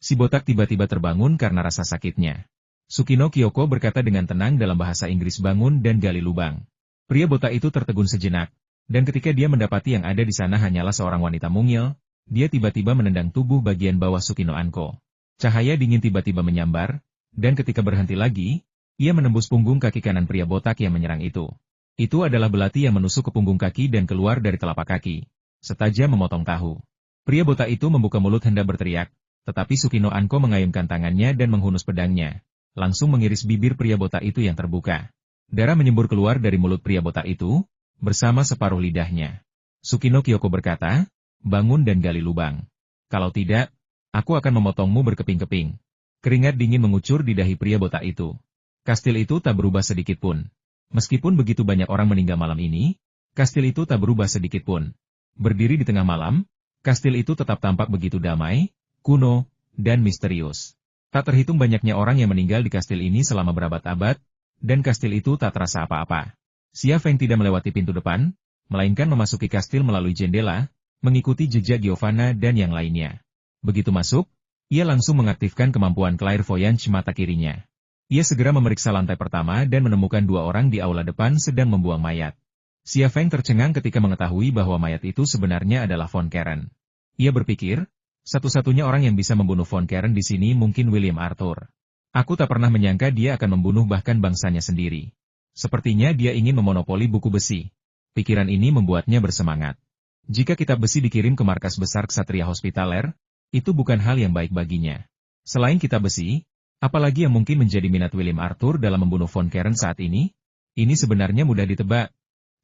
Si botak tiba-tiba terbangun karena rasa sakitnya. Tsukino Kyoko berkata dengan tenang dalam bahasa Inggris bangun dan gali lubang. Pria botak itu tertegun sejenak, dan ketika dia mendapati yang ada di sana hanyalah seorang wanita mungil, dia tiba-tiba menendang tubuh bagian bawah Tsukino Anko. Cahaya dingin tiba-tiba menyambar, dan ketika berhenti lagi, ia menembus punggung kaki kanan pria botak yang menyerang itu. Itu adalah belati yang menusuk ke punggung kaki dan keluar dari telapak kaki, setajam memotong tahu. Pria botak itu membuka mulut hendak berteriak, tetapi Tsukino Anko mengayunkan tangannya dan menghunus pedangnya, langsung mengiris bibir pria botak itu yang terbuka. Darah menyembur keluar dari mulut pria botak itu, bersama separuh lidahnya. Tsukino Kyoko berkata, bangun dan gali lubang. Kalau tidak, aku akan memotongmu berkeping-keping. Keringat dingin mengucur di dahi pria botak itu. Kastil itu tak berubah sedikit pun. Meskipun begitu banyak orang meninggal malam ini, kastil itu tak berubah sedikit pun. Berdiri di tengah malam, kastil itu tetap tampak begitu damai, kuno, dan misterius. Tak terhitung banyaknya orang yang meninggal di kastil ini selama berabad-abad, dan kastil itu tak terasa apa-apa. Xia Feng tidak melewati pintu depan, melainkan memasuki kastil melalui jendela, mengikuti jejak Giovanna dan yang lainnya. Begitu masuk, ia langsung mengaktifkan kemampuan clairvoyance mata kirinya. Ia segera memeriksa lantai pertama dan menemukan 2 orang di aula depan sedang membuang mayat. Xia Feng tercengang ketika mengetahui bahwa mayat itu sebenarnya adalah Von Keren. Ia berpikir, satu-satunya orang yang bisa membunuh Von Keren di sini mungkin William Arthur. Aku tak pernah menyangka dia akan membunuh bahkan bangsanya sendiri. Sepertinya dia ingin memonopoli buku besi. Pikiran ini membuatnya bersemangat. Jika kitab besi dikirim ke markas besar Ksatria Hospitaler, itu bukan hal yang baik baginya. Selain kitab besi, apalagi yang mungkin menjadi minat William Arthur dalam membunuh Von Keren saat ini? Ini sebenarnya mudah ditebak.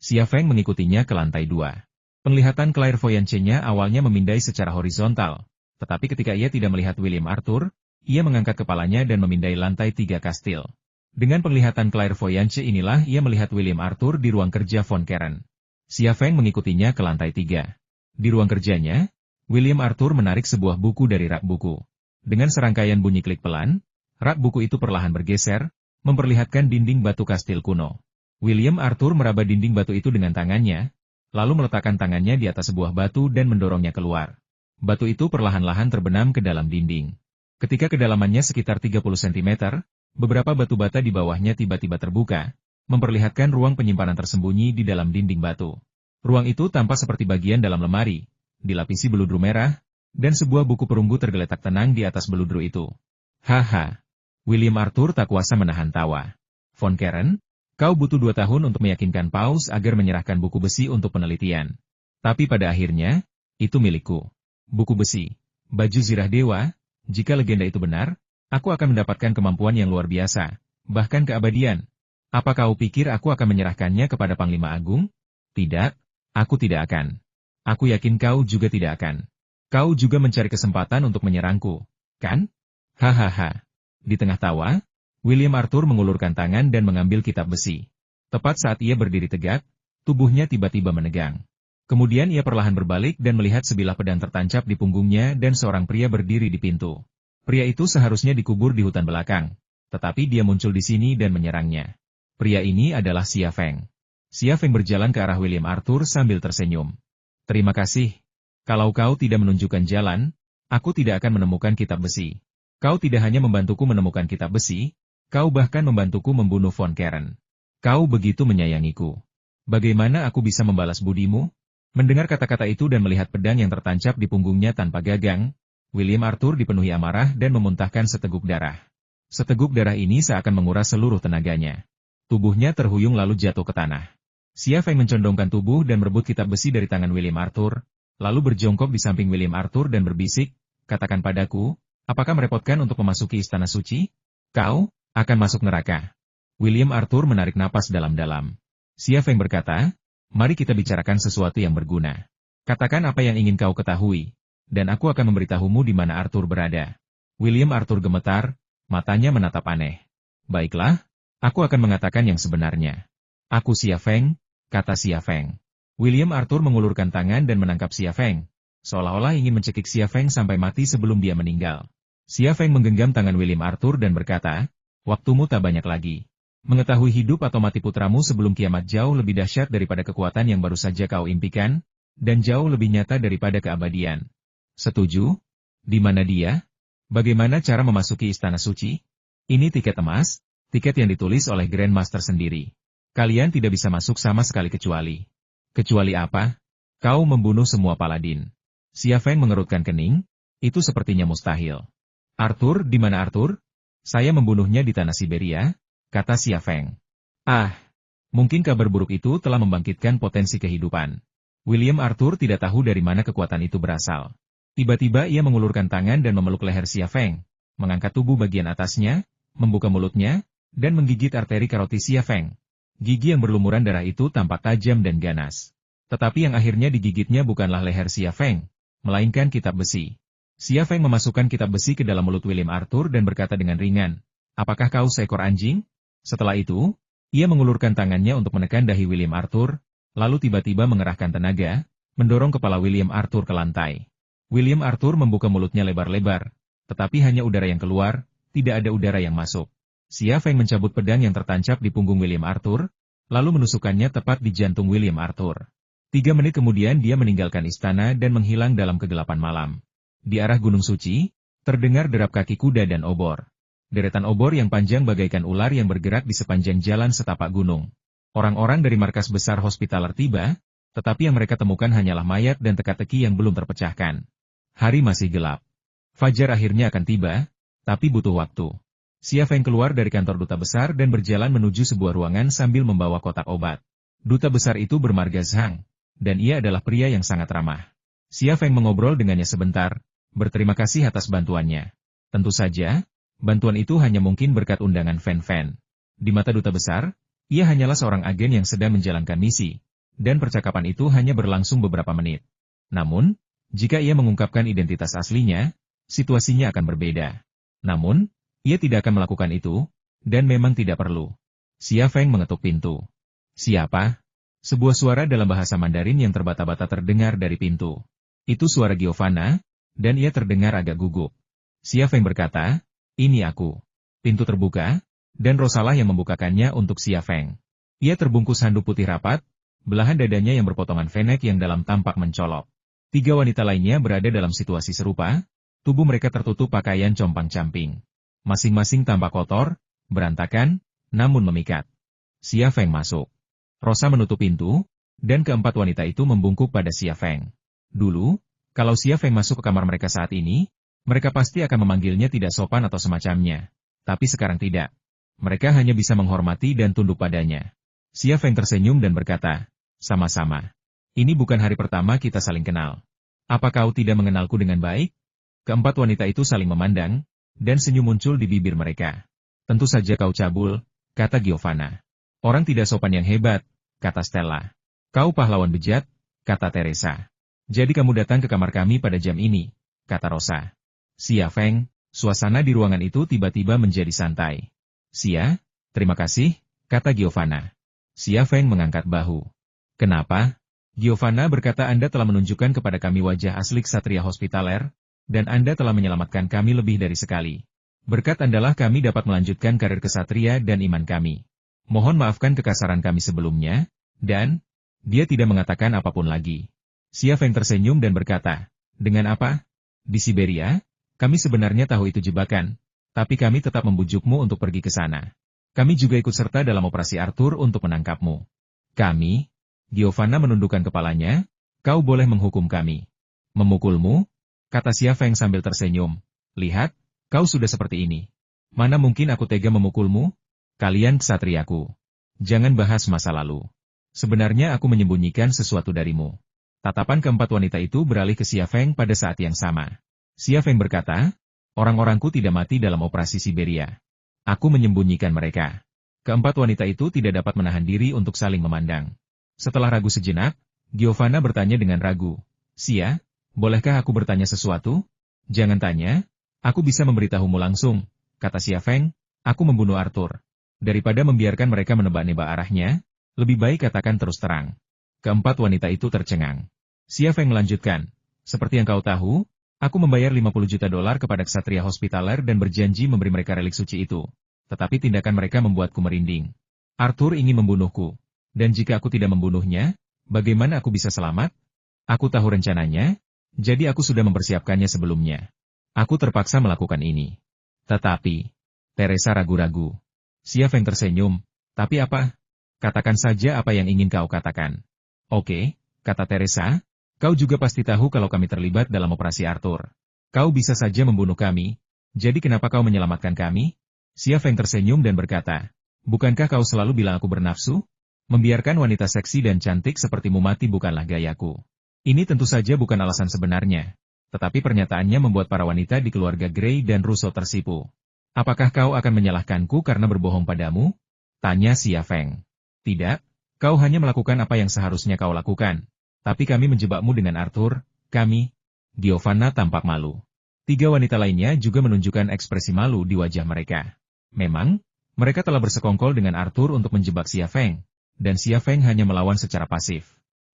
Xia Feng mengikutinya ke lantai 2. Penglihatan clairvoyance-nya awalnya memindai secara horizontal, tetapi ketika ia tidak melihat William Arthur, ia mengangkat kepalanya dan memindai lantai 3 kastil. Dengan penglihatan clairvoyance inilah ia melihat William Arthur di ruang kerja Von Keren. Xia Feng mengikutinya ke lantai 3. Di ruang kerjanya, William Arthur menarik sebuah buku dari rak buku. Dengan serangkaian bunyi klik pelan, rak buku itu perlahan bergeser, memperlihatkan dinding batu kastil kuno. William Arthur meraba dinding batu itu dengan tangannya, lalu meletakkan tangannya di atas sebuah batu dan mendorongnya keluar. Batu itu perlahan-lahan terbenam ke dalam dinding. Ketika kedalamannya sekitar 30 cm, beberapa batu bata di bawahnya tiba-tiba terbuka, memperlihatkan ruang penyimpanan tersembunyi di dalam dinding batu. Ruang itu tampak seperti bagian dalam lemari, dilapisi beludru merah, dan sebuah buku perunggu tergeletak tenang di atas beludru itu. Haha. William Arthur tak kuasa menahan tawa. Von Keren, kau butuh 2 tahun untuk meyakinkan Paus agar menyerahkan buku besi untuk penelitian. Tapi pada akhirnya, itu milikku. Buku besi, baju zirah dewa, jika legenda itu benar, aku akan mendapatkan kemampuan yang luar biasa, bahkan keabadian. Apa kau pikir aku akan menyerahkannya kepada Panglima Agung? Tidak, aku tidak akan. Aku yakin kau juga tidak akan. Kau juga mencari kesempatan untuk menyerangku, kan? Hahaha. Di tengah tawa, William Arthur mengulurkan tangan dan mengambil kitab besi. Tepat saat ia berdiri tegak, tubuhnya tiba-tiba menegang. Kemudian ia perlahan berbalik dan melihat sebilah pedang tertancap di punggungnya dan seorang pria berdiri di pintu. Pria itu seharusnya dikubur di hutan belakang, tetapi dia muncul di sini dan menyerangnya. Pria ini adalah Xia Feng. Xia Feng berjalan ke arah William Arthur sambil tersenyum. Terima kasih. Kalau kau tidak menunjukkan jalan, aku tidak akan menemukan kitab besi. Kau tidak hanya membantuku menemukan kitab besi, kau bahkan membantuku membunuh Von Keren. Kau begitu menyayangiku. Bagaimana aku bisa membalas budimu? Mendengar kata-kata itu dan melihat pedang yang tertancap di punggungnya tanpa gagang, William Arthur dipenuhi amarah dan memuntahkan seteguk darah. Seteguk darah ini seakan menguras seluruh tenaganya. Tubuhnya terhuyung lalu jatuh ke tanah. Xia Feng mencondongkan tubuh dan merebut kitab besi dari tangan William Arthur, lalu berjongkok di samping William Arthur dan berbisik, katakan padaku, apakah merepotkan untuk memasuki istana suci? Kau akan masuk neraka. William Arthur menarik napas dalam-dalam. Xia Feng berkata, mari kita bicarakan sesuatu yang berguna. Katakan apa yang ingin kau ketahui, dan aku akan memberitahumu di mana Arthur berada. William Arthur gemetar, matanya menatap aneh. Baiklah, aku akan mengatakan yang sebenarnya. Aku Xia Feng, kata Xia Feng. William Arthur mengulurkan tangan dan menangkap Xia Feng, seolah-olah ingin mencekik Xia Feng sampai mati sebelum dia meninggal. Xia Feng menggenggam tangan William Arthur dan berkata, waktumu tak banyak lagi. Mengetahui hidup atau mati putramu sebelum kiamat jauh lebih dahsyat daripada kekuatan yang baru saja kau impikan, dan jauh lebih nyata daripada keabadian. Setuju? Di mana dia? Bagaimana cara memasuki istana suci? Ini tiket emas, tiket yang ditulis oleh Grand Master sendiri. Kalian tidak bisa masuk sama sekali kecuali. Kecuali apa? Kau membunuh semua paladin. Xia Feng mengerutkan kening, itu sepertinya mustahil. Arthur, di mana Arthur? Saya membunuhnya di tanah Siberia, kata Xia Feng. Ah, mungkin kabar buruk itu telah membangkitkan potensi kehidupan. William Arthur tidak tahu dari mana kekuatan itu berasal. Tiba-tiba ia mengulurkan tangan dan memeluk leher Xia Feng, mengangkat tubuh bagian atasnya, membuka mulutnya, dan menggigit arteri karotis Xia Feng. Gigi yang berlumuran darah itu tampak tajam dan ganas. Tetapi yang akhirnya digigitnya bukanlah leher Xia Feng, melainkan kitab besi. Xia Feng memasukkan kitab besi ke dalam mulut William Arthur dan berkata dengan ringan, apakah kau seekor anjing? Setelah itu, ia mengulurkan tangannya untuk menekan dahi William Arthur, lalu tiba-tiba mengerahkan tenaga, mendorong kepala William Arthur ke lantai. William Arthur membuka mulutnya lebar-lebar, tetapi hanya udara yang keluar, tidak ada udara yang masuk. Xia Feng mencabut pedang yang tertancap di punggung William Arthur, lalu menusukkannya tepat di jantung William Arthur. 3 menit kemudian dia meninggalkan istana dan menghilang dalam kegelapan malam. Di arah Gunung Suci, terdengar derap kaki kuda dan obor. Deretan obor yang panjang bagaikan ular yang bergerak di sepanjang jalan setapak gunung. Orang-orang dari markas besar Hospitaler tiba, tetapi yang mereka temukan hanyalah mayat dan teka-teki yang belum terpecahkan. Hari masih gelap. Fajar akhirnya akan tiba, tapi butuh waktu. Xia Feng keluar dari kantor duta besar dan berjalan menuju sebuah ruangan sambil membawa kotak obat. Duta besar itu bermarga Zhang, dan ia adalah pria yang sangat ramah. Xia Feng mengobrol dengannya sebentar, berterima kasih atas bantuannya. Tentu saja, bantuan itu hanya mungkin berkat undangan Fan Fan. Di mata duta besar, Ia hanyalah seorang agen yang sedang menjalankan misi, dan percakapan itu hanya berlangsung beberapa menit. Namun, jika ia mengungkapkan identitas aslinya, situasinya akan berbeda. Namun, ia tidak akan melakukan itu, dan memang tidak perlu. Xia Feng mengetuk pintu. Siapa? Sebuah suara dalam bahasa Mandarin yang terbata-bata terdengar dari pintu. Itu suara Giovanna, dan ia terdengar agak gugup. Xia Feng berkata, ini aku. Pintu terbuka, dan Rosalah yang membukakannya untuk Xia Feng. Ia terbungkus handuk putih rapat, belahan dadanya yang berpotongan venek yang dalam tampak mencolok. 3 wanita lainnya berada dalam situasi serupa, tubuh mereka tertutup pakaian compang-camping. Masing-masing tampak kotor, berantakan, namun memikat. Xia Feng masuk. Rosa menutup pintu, dan keempat wanita itu membungkuk pada Xia Feng. Dulu, kalau Xia Feng masuk ke kamar mereka saat ini, mereka pasti akan memanggilnya tidak sopan atau semacamnya. Tapi sekarang tidak. Mereka hanya bisa menghormati dan tunduk padanya. Xia Feng tersenyum dan berkata, sama-sama. Ini bukan hari pertama kita saling kenal. Apa kau tidak mengenalku dengan baik? Keempat wanita itu saling memandang, dan senyum muncul di bibir mereka. Tentu saja kau cabul, kata Giovanna. Orang tidak sopan yang hebat, kata Stella. Kau pahlawan bejat, kata Teresa. Jadi kamu datang ke kamar kami pada jam ini, kata Rosa. Xia Feng, suasana di ruangan itu tiba-tiba menjadi santai. Xia, terima kasih, kata Giovanna. Xia Feng mengangkat bahu. Kenapa? Giovanna berkata Anda telah menunjukkan kepada kami wajah asli ksatria hospitaler, dan Anda telah menyelamatkan kami lebih dari sekali. Berkat Andalah kami dapat melanjutkan karir ksatria dan iman kami. Mohon maafkan kekasaran kami sebelumnya, dan dia tidak mengatakan apapun lagi. Xia Feng tersenyum dan berkata, dengan apa? Di Siberia, kami sebenarnya tahu itu jebakan, tapi kami tetap membujukmu untuk pergi ke sana. Kami juga ikut serta dalam operasi Arthur untuk menangkapmu. Kami? Giovanna menundukkan kepalanya, kau boleh menghukum kami. Memukulmu? Kata Xia Feng sambil tersenyum. Lihat, kau sudah seperti ini. Mana mungkin aku tega memukulmu? Kalian ksatriaku. Jangan bahas masa lalu. Sebenarnya aku menyembunyikan sesuatu darimu. Tatapan keempat wanita itu beralih ke Xia Feng pada saat yang sama. Xia Feng berkata, orang-orangku tidak mati dalam operasi Siberia. Aku menyembunyikan mereka. Keempat wanita itu tidak dapat menahan diri untuk saling memandang. Setelah ragu sejenak, Giovanna bertanya dengan ragu. Xia, bolehkah aku bertanya sesuatu? Jangan tanya, aku bisa memberitahumu langsung, kata Xia Feng, aku membunuh Arthur. Daripada membiarkan mereka menebak-nebak arahnya, lebih baik katakan terus terang. Keempat wanita itu tercengang. Xia Feng melanjutkan, seperti yang kau tahu, aku membayar $50 juta kepada ksatria hospitaler dan berjanji memberi mereka relik suci itu. Tetapi tindakan mereka membuatku merinding. Arthur ingin membunuhku. Dan jika aku tidak membunuhnya, bagaimana aku bisa selamat? Aku tahu rencananya, jadi aku sudah mempersiapkannya sebelumnya. Aku terpaksa melakukan ini. Tetapi, Teresa ragu-ragu. Xia Feng tersenyum, tapi apa? Katakan saja apa yang ingin kau katakan. Oke, kata Teresa, kau juga pasti tahu kalau kami terlibat dalam operasi Arthur. Kau bisa saja membunuh kami, jadi kenapa kau menyelamatkan kami? Xia Feng tersenyum dan berkata, bukankah kau selalu bilang aku bernafsu? Membiarkan wanita seksi dan cantik sepertimu mati bukanlah gayaku. Ini tentu saja bukan alasan sebenarnya. Tetapi pernyataannya membuat para wanita di keluarga Gray dan Russo tersipu. Apakah kau akan menyalahkanku karena berbohong padamu? Tanya Xia Feng. Tidak, kau hanya melakukan apa yang seharusnya kau lakukan. Tapi kami menjebakmu dengan Arthur, kami. Giovanna tampak malu. 3 wanita lainnya juga menunjukkan ekspresi malu di wajah mereka. Memang, mereka telah bersekongkol dengan Arthur untuk menjebak Xia Feng. Dan Xia Feng hanya melawan secara pasif.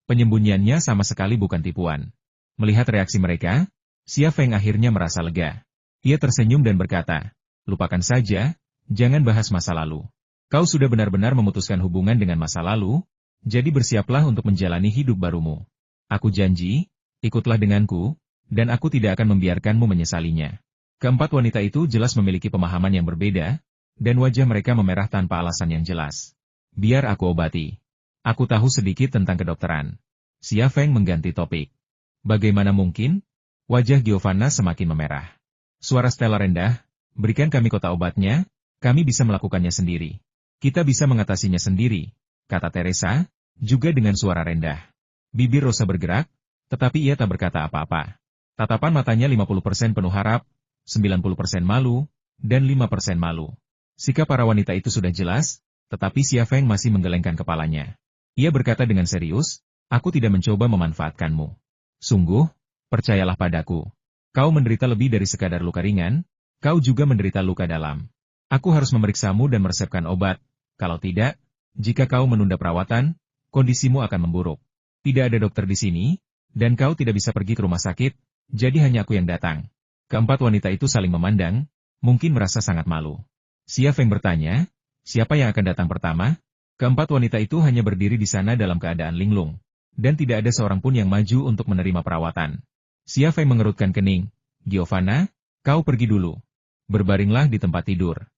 Penyembunyiannya sama sekali bukan tipuan. Melihat reaksi mereka, Xia Feng akhirnya merasa lega. Ia tersenyum dan berkata, lupakan saja, jangan bahas masa lalu. Kau sudah benar-benar memutuskan hubungan dengan masa lalu, jadi bersiaplah untuk menjalani hidup barumu. Aku janji, ikutlah denganku, dan aku tidak akan membiarkanmu menyesalinya. Keempat wanita itu jelas memiliki pemahaman yang berbeda, dan wajah mereka memerah tanpa alasan yang jelas. Biar aku obati. Aku tahu sedikit tentang kedokteran. Xia Feng mengganti topik. Bagaimana mungkin? Wajah Giovanna semakin memerah. Suara Stella rendah, berikan kami kotak obatnya, kami bisa melakukannya sendiri. Kita bisa mengatasinya sendiri, kata Teresa, juga dengan suara rendah. Bibir Rosa bergerak, tetapi ia tak berkata apa-apa. Tatapan matanya 50% penuh harap, 90% malu, dan 5% malu. Sikap para wanita itu sudah jelas, Tetapi Xia Feng masih menggelengkan kepalanya. Ia berkata dengan serius, aku tidak mencoba memanfaatkanmu. Sungguh, percayalah padaku. Kau menderita lebih dari sekadar luka ringan, kau juga menderita luka dalam. Aku harus memeriksamu dan meresepkan obat. Kalau tidak, jika kau menunda perawatan, kondisimu akan memburuk. Tidak ada dokter di sini, dan kau tidak bisa pergi ke rumah sakit, jadi hanya aku yang datang. Keempat wanita itu saling memandang, mungkin merasa sangat malu. Xia Feng bertanya, siapa yang akan datang pertama? Keempat wanita itu hanya berdiri di sana dalam keadaan linglung, dan tidak ada seorang pun yang maju untuk menerima perawatan. Xia Feng mengerutkan kening, Giovanna, kau pergi dulu. Berbaringlah di tempat tidur.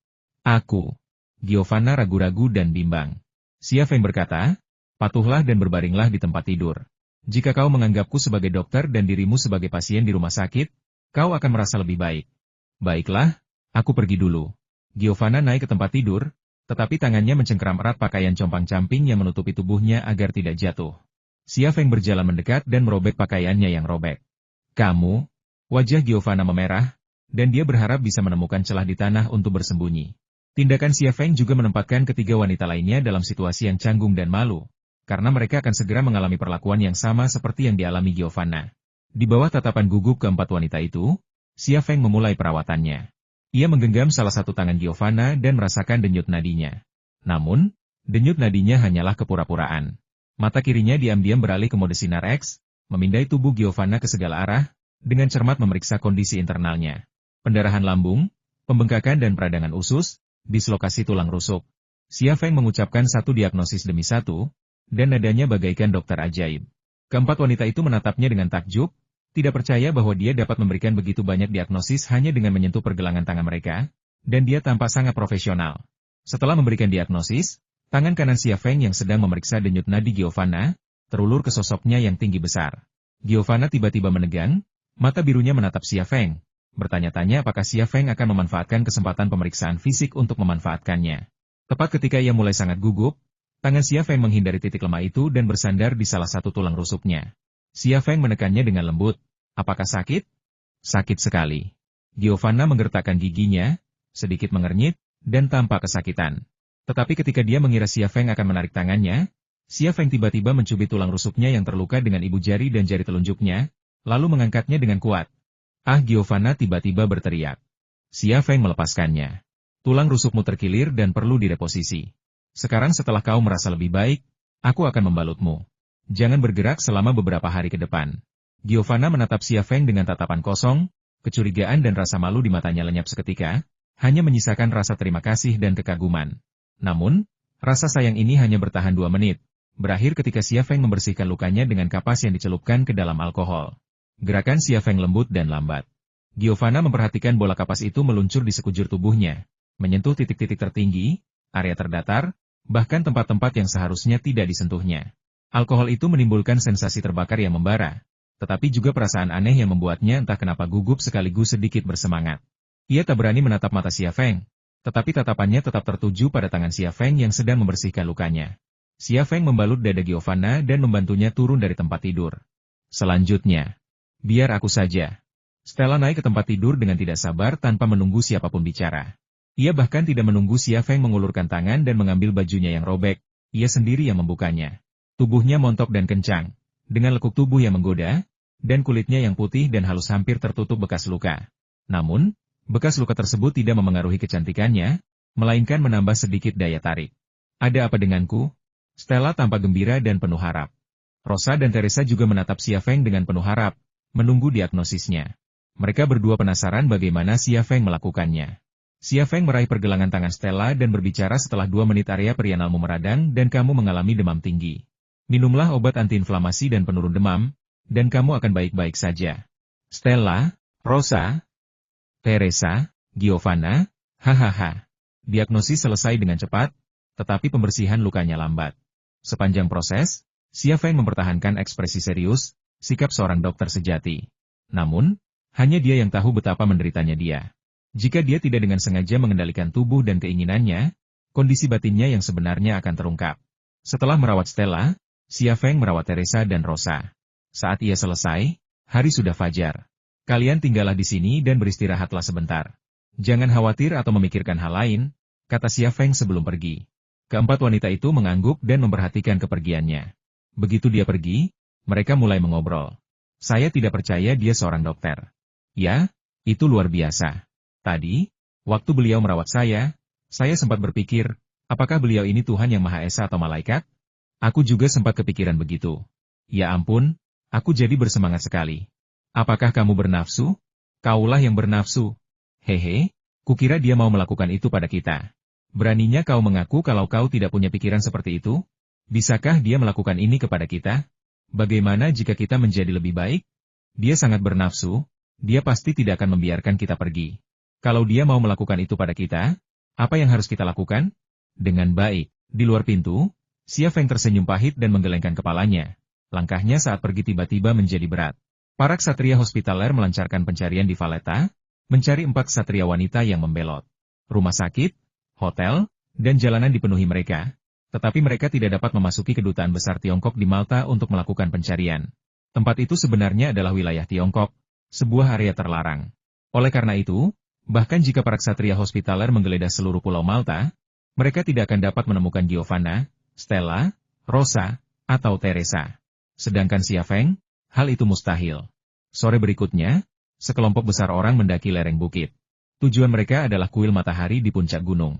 Aku. Giovanna ragu-ragu dan bimbang. Xia Feng berkata, patuhlah dan berbaringlah di tempat tidur. Jika kau menganggapku sebagai dokter dan dirimu sebagai pasien di rumah sakit, kau akan merasa lebih baik. Baiklah, aku pergi dulu. Giovanna naik ke tempat tidur, tetapi tangannya mencengkeram erat pakaian compang-camping yang menutupi tubuhnya agar tidak jatuh. Xia Feng berjalan mendekat dan merobek pakaiannya yang robek. Kamu? Wajah Giovanna memerah, dan dia berharap bisa menemukan celah di tanah untuk bersembunyi. Tindakan Xia Feng juga menempatkan ketiga wanita lainnya dalam situasi yang canggung dan malu, karena mereka akan segera mengalami perlakuan yang sama seperti yang dialami Giovanna. Di bawah tatapan gugup keempat wanita itu, Xia Feng memulai perawatannya. Ia menggenggam salah satu tangan Giovanna dan merasakan denyut nadinya. Namun, denyut nadinya hanyalah kepura-puraan. Mata kirinya diam-diam beralih ke mode sinar X, memindai tubuh Giovanna ke segala arah, dengan cermat memeriksa kondisi internalnya. Pendarahan lambung, pembengkakan dan peradangan usus, dislokasi tulang rusuk. Xia Feng mengucapkan satu diagnosis demi satu, dan nadanya bagaikan dokter ajaib. Keempat wanita itu menatapnya dengan takjub, tidak percaya bahwa dia dapat memberikan begitu banyak diagnosis hanya dengan menyentuh pergelangan tangan mereka, dan dia tampak sangat profesional. Setelah memberikan diagnosis, tangan kanan Xia Feng yang sedang memeriksa denyut nadi Giovanna, terulur ke sosoknya yang tinggi besar. Giovanna tiba-tiba menegang, mata birunya menatap Xia Feng, bertanya-tanya apakah Xia Feng akan memanfaatkan kesempatan pemeriksaan fisik untuk memanfaatkannya. Tepat ketika ia mulai sangat gugup, tangan Xia Feng menghindari titik lemah itu dan bersandar di salah satu tulang rusuknya. Xia Feng menekannya dengan lembut. Apakah sakit? Sakit sekali. Giovanna menggertakkan giginya, sedikit mengernyit, dan tampak kesakitan. Tetapi ketika dia mengira Xia Feng akan menarik tangannya, Xia Feng tiba-tiba mencubit tulang rusuknya yang terluka dengan ibu jari dan jari telunjuknya, lalu mengangkatnya dengan kuat. Ah, Giovanna tiba-tiba berteriak. Xia Feng melepaskannya. Tulang rusukmu terkilir dan perlu direposisi. Sekarang setelah kau merasa lebih baik, aku akan membalutmu. Jangan bergerak selama beberapa hari ke depan. Giovanna menatap Xia Feng dengan tatapan kosong, kecurigaan dan rasa malu di matanya lenyap seketika, hanya menyisakan rasa terima kasih dan kekaguman. Namun, rasa sayang ini hanya bertahan 2 menit, berakhir ketika Xia Feng membersihkan lukanya dengan kapas yang dicelupkan ke dalam alkohol. Gerakan Xia Feng lembut dan lambat. Giovanna memperhatikan bola kapas itu meluncur di sekujur tubuhnya, menyentuh titik-titik tertinggi, area terdatar, bahkan tempat-tempat yang seharusnya tidak disentuhnya. Alkohol itu menimbulkan sensasi terbakar yang membara, tetapi juga perasaan aneh yang membuatnya entah kenapa gugup sekaligus sedikit bersemangat. Ia tak berani menatap mata Xia Feng, tetapi tatapannya tetap tertuju pada tangan Xia Feng yang sedang membersihkan lukanya. Xia Feng membalut dada Giovanna dan membantunya turun dari tempat tidur. Selanjutnya, biar aku saja. Stella naik ke tempat tidur dengan tidak sabar tanpa menunggu siapapun bicara. Ia bahkan tidak menunggu Xia Feng mengulurkan tangan dan mengambil bajunya yang robek, ia sendiri yang membukanya. Tubuhnya montok dan kencang, dengan lekuk tubuh yang menggoda, dan kulitnya yang putih dan halus hampir tertutup bekas luka. Namun, bekas luka tersebut tidak memengaruhi kecantikannya, melainkan menambah sedikit daya tarik. Ada apa denganku? Stella tampak gembira dan penuh harap. Rosa dan Teresa juga menatap Xia Feng dengan penuh harap, menunggu diagnosisnya. Mereka berdua penasaran bagaimana Xia Feng melakukannya. Xia Feng meraih pergelangan tangan Stella dan berbicara setelah 2 menit area perianalmu meradang dan kamu mengalami demam tinggi. Minumlah obat antiinflamasi dan penurun demam, dan kamu akan baik-baik saja. Stella, Rosa, Teresa, Giovanna, hahaha. Diagnosis selesai dengan cepat, tetapi pembersihan lukanya lambat. Sepanjang proses, Xia Feng mempertahankan ekspresi serius, sikap seorang dokter sejati. Namun, hanya dia yang tahu betapa menderitanya dia. Jika dia tidak dengan sengaja mengendalikan tubuh dan keinginannya, kondisi batinnya yang sebenarnya akan terungkap. Setelah merawat Stella, Xia Feng merawat Teresa dan Rosa. Saat ia selesai, hari sudah fajar. Kalian tinggallah di sini dan beristirahatlah sebentar. Jangan khawatir atau memikirkan hal lain, kata Xia Feng sebelum pergi. Keempat wanita itu mengangguk dan memperhatikan kepergiannya. Begitu dia pergi, mereka mulai mengobrol. Saya tidak percaya dia seorang dokter. Ya, itu luar biasa. Tadi, waktu beliau merawat saya sempat berpikir, apakah beliau ini Tuhan Yang Maha Esa atau malaikat? Aku juga sempat kepikiran begitu. Ya ampun, aku jadi bersemangat sekali. Apakah kamu bernafsu? Kaulah yang bernafsu. Hehe, kukira dia mau melakukan itu pada kita. Beraninya kau mengaku kalau kau tidak punya pikiran seperti itu? Bisakah dia melakukan ini kepada kita? Bagaimana jika kita menjadi lebih baik? Dia sangat bernafsu, dia pasti tidak akan membiarkan kita pergi. Kalau dia mau melakukan itu pada kita, apa yang harus kita lakukan? Dengan baik. Di luar pintu, Xia Feng tersenyum pahit dan menggelengkan kepalanya. Langkahnya saat pergi tiba-tiba menjadi berat. Para ksatria hospitaler melancarkan pencarian di Valletta, mencari 4 ksatria wanita yang membelot. Rumah sakit, hotel, dan jalanan dipenuhi mereka. Tetapi mereka tidak dapat memasuki kedutaan besar Tiongkok di Malta untuk melakukan pencarian. Tempat itu sebenarnya adalah wilayah Tiongkok, sebuah area terlarang. Oleh karena itu, bahkan jika para ksatria hospitaler menggeledah seluruh pulau Malta, mereka tidak akan dapat menemukan Giovanna, Stella, Rosa, atau Teresa. Sedangkan Xia Feng, hal itu mustahil. Sore berikutnya, sekelompok besar orang mendaki lereng bukit. Tujuan mereka adalah kuil matahari di puncak gunung.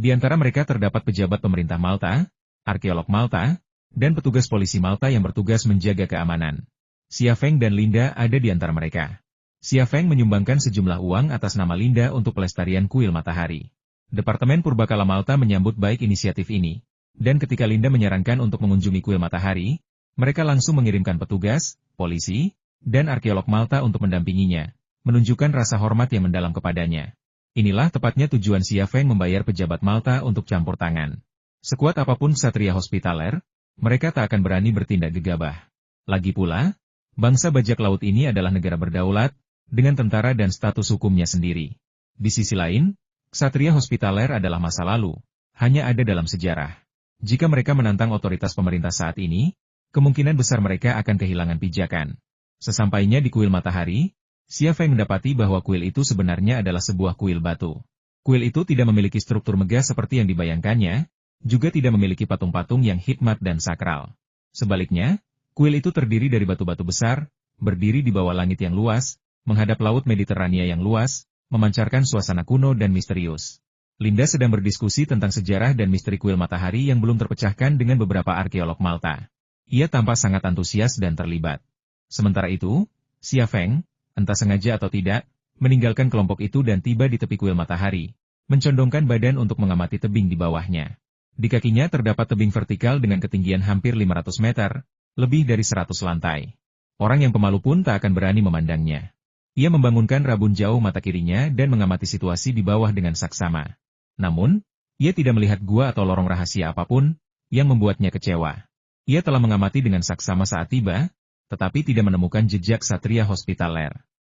Di antara mereka terdapat pejabat pemerintah Malta, arkeolog Malta, dan petugas polisi Malta yang bertugas menjaga keamanan. Xia Feng dan Linda ada di antara mereka. Xia Feng menyumbangkan sejumlah uang atas nama Linda untuk pelestarian kuil matahari. Departemen Purbakala Malta menyambut baik inisiatif ini. Dan ketika Linda menyarankan untuk mengunjungi kuil matahari, mereka langsung mengirimkan petugas, polisi, dan arkeolog Malta untuk mendampinginya, menunjukkan rasa hormat yang mendalam kepadanya. Inilah tepatnya tujuan Xia Feng membayar pejabat Malta untuk campur tangan. Sekuat apapun ksatria hospitaler, mereka tak akan berani bertindak gegabah. Lagi pula, bangsa bajak laut ini adalah negara berdaulat, dengan tentara dan status hukumnya sendiri. Di sisi lain, ksatria hospitaler adalah masa lalu, hanya ada dalam sejarah. Jika mereka menantang otoritas pemerintah saat ini, kemungkinan besar mereka akan kehilangan pijakan. Sesampainya di kuil matahari, Xia Feng mendapati bahwa kuil itu sebenarnya adalah sebuah kuil batu. Kuil itu tidak memiliki struktur megah seperti yang dibayangkannya, juga tidak memiliki patung-patung yang hikmat dan sakral. Sebaliknya, kuil itu terdiri dari batu-batu besar, berdiri di bawah langit yang luas, menghadap laut Mediterania yang luas, memancarkan suasana kuno dan misterius. Linda sedang berdiskusi tentang sejarah dan misteri kuil matahari yang belum terpecahkan dengan beberapa arkeolog Malta. Ia tampak sangat antusias dan terlibat. Sementara itu, Xia Feng, entah sengaja atau tidak, meninggalkan kelompok itu dan tiba di tepi kuil matahari, mencondongkan badan untuk mengamati tebing di bawahnya. Di kakinya terdapat tebing vertikal dengan ketinggian hampir 500 meter, lebih dari 100 lantai. Orang yang pemalu pun tak akan berani memandangnya. Ia membangunkan rabun jauh mata kirinya dan mengamati situasi di bawah dengan saksama. Namun, ia tidak melihat gua atau lorong rahasia apapun, yang membuatnya kecewa. Ia telah mengamati dengan saksama saat tiba, tetapi tidak menemukan jejak ksatria hospitaler.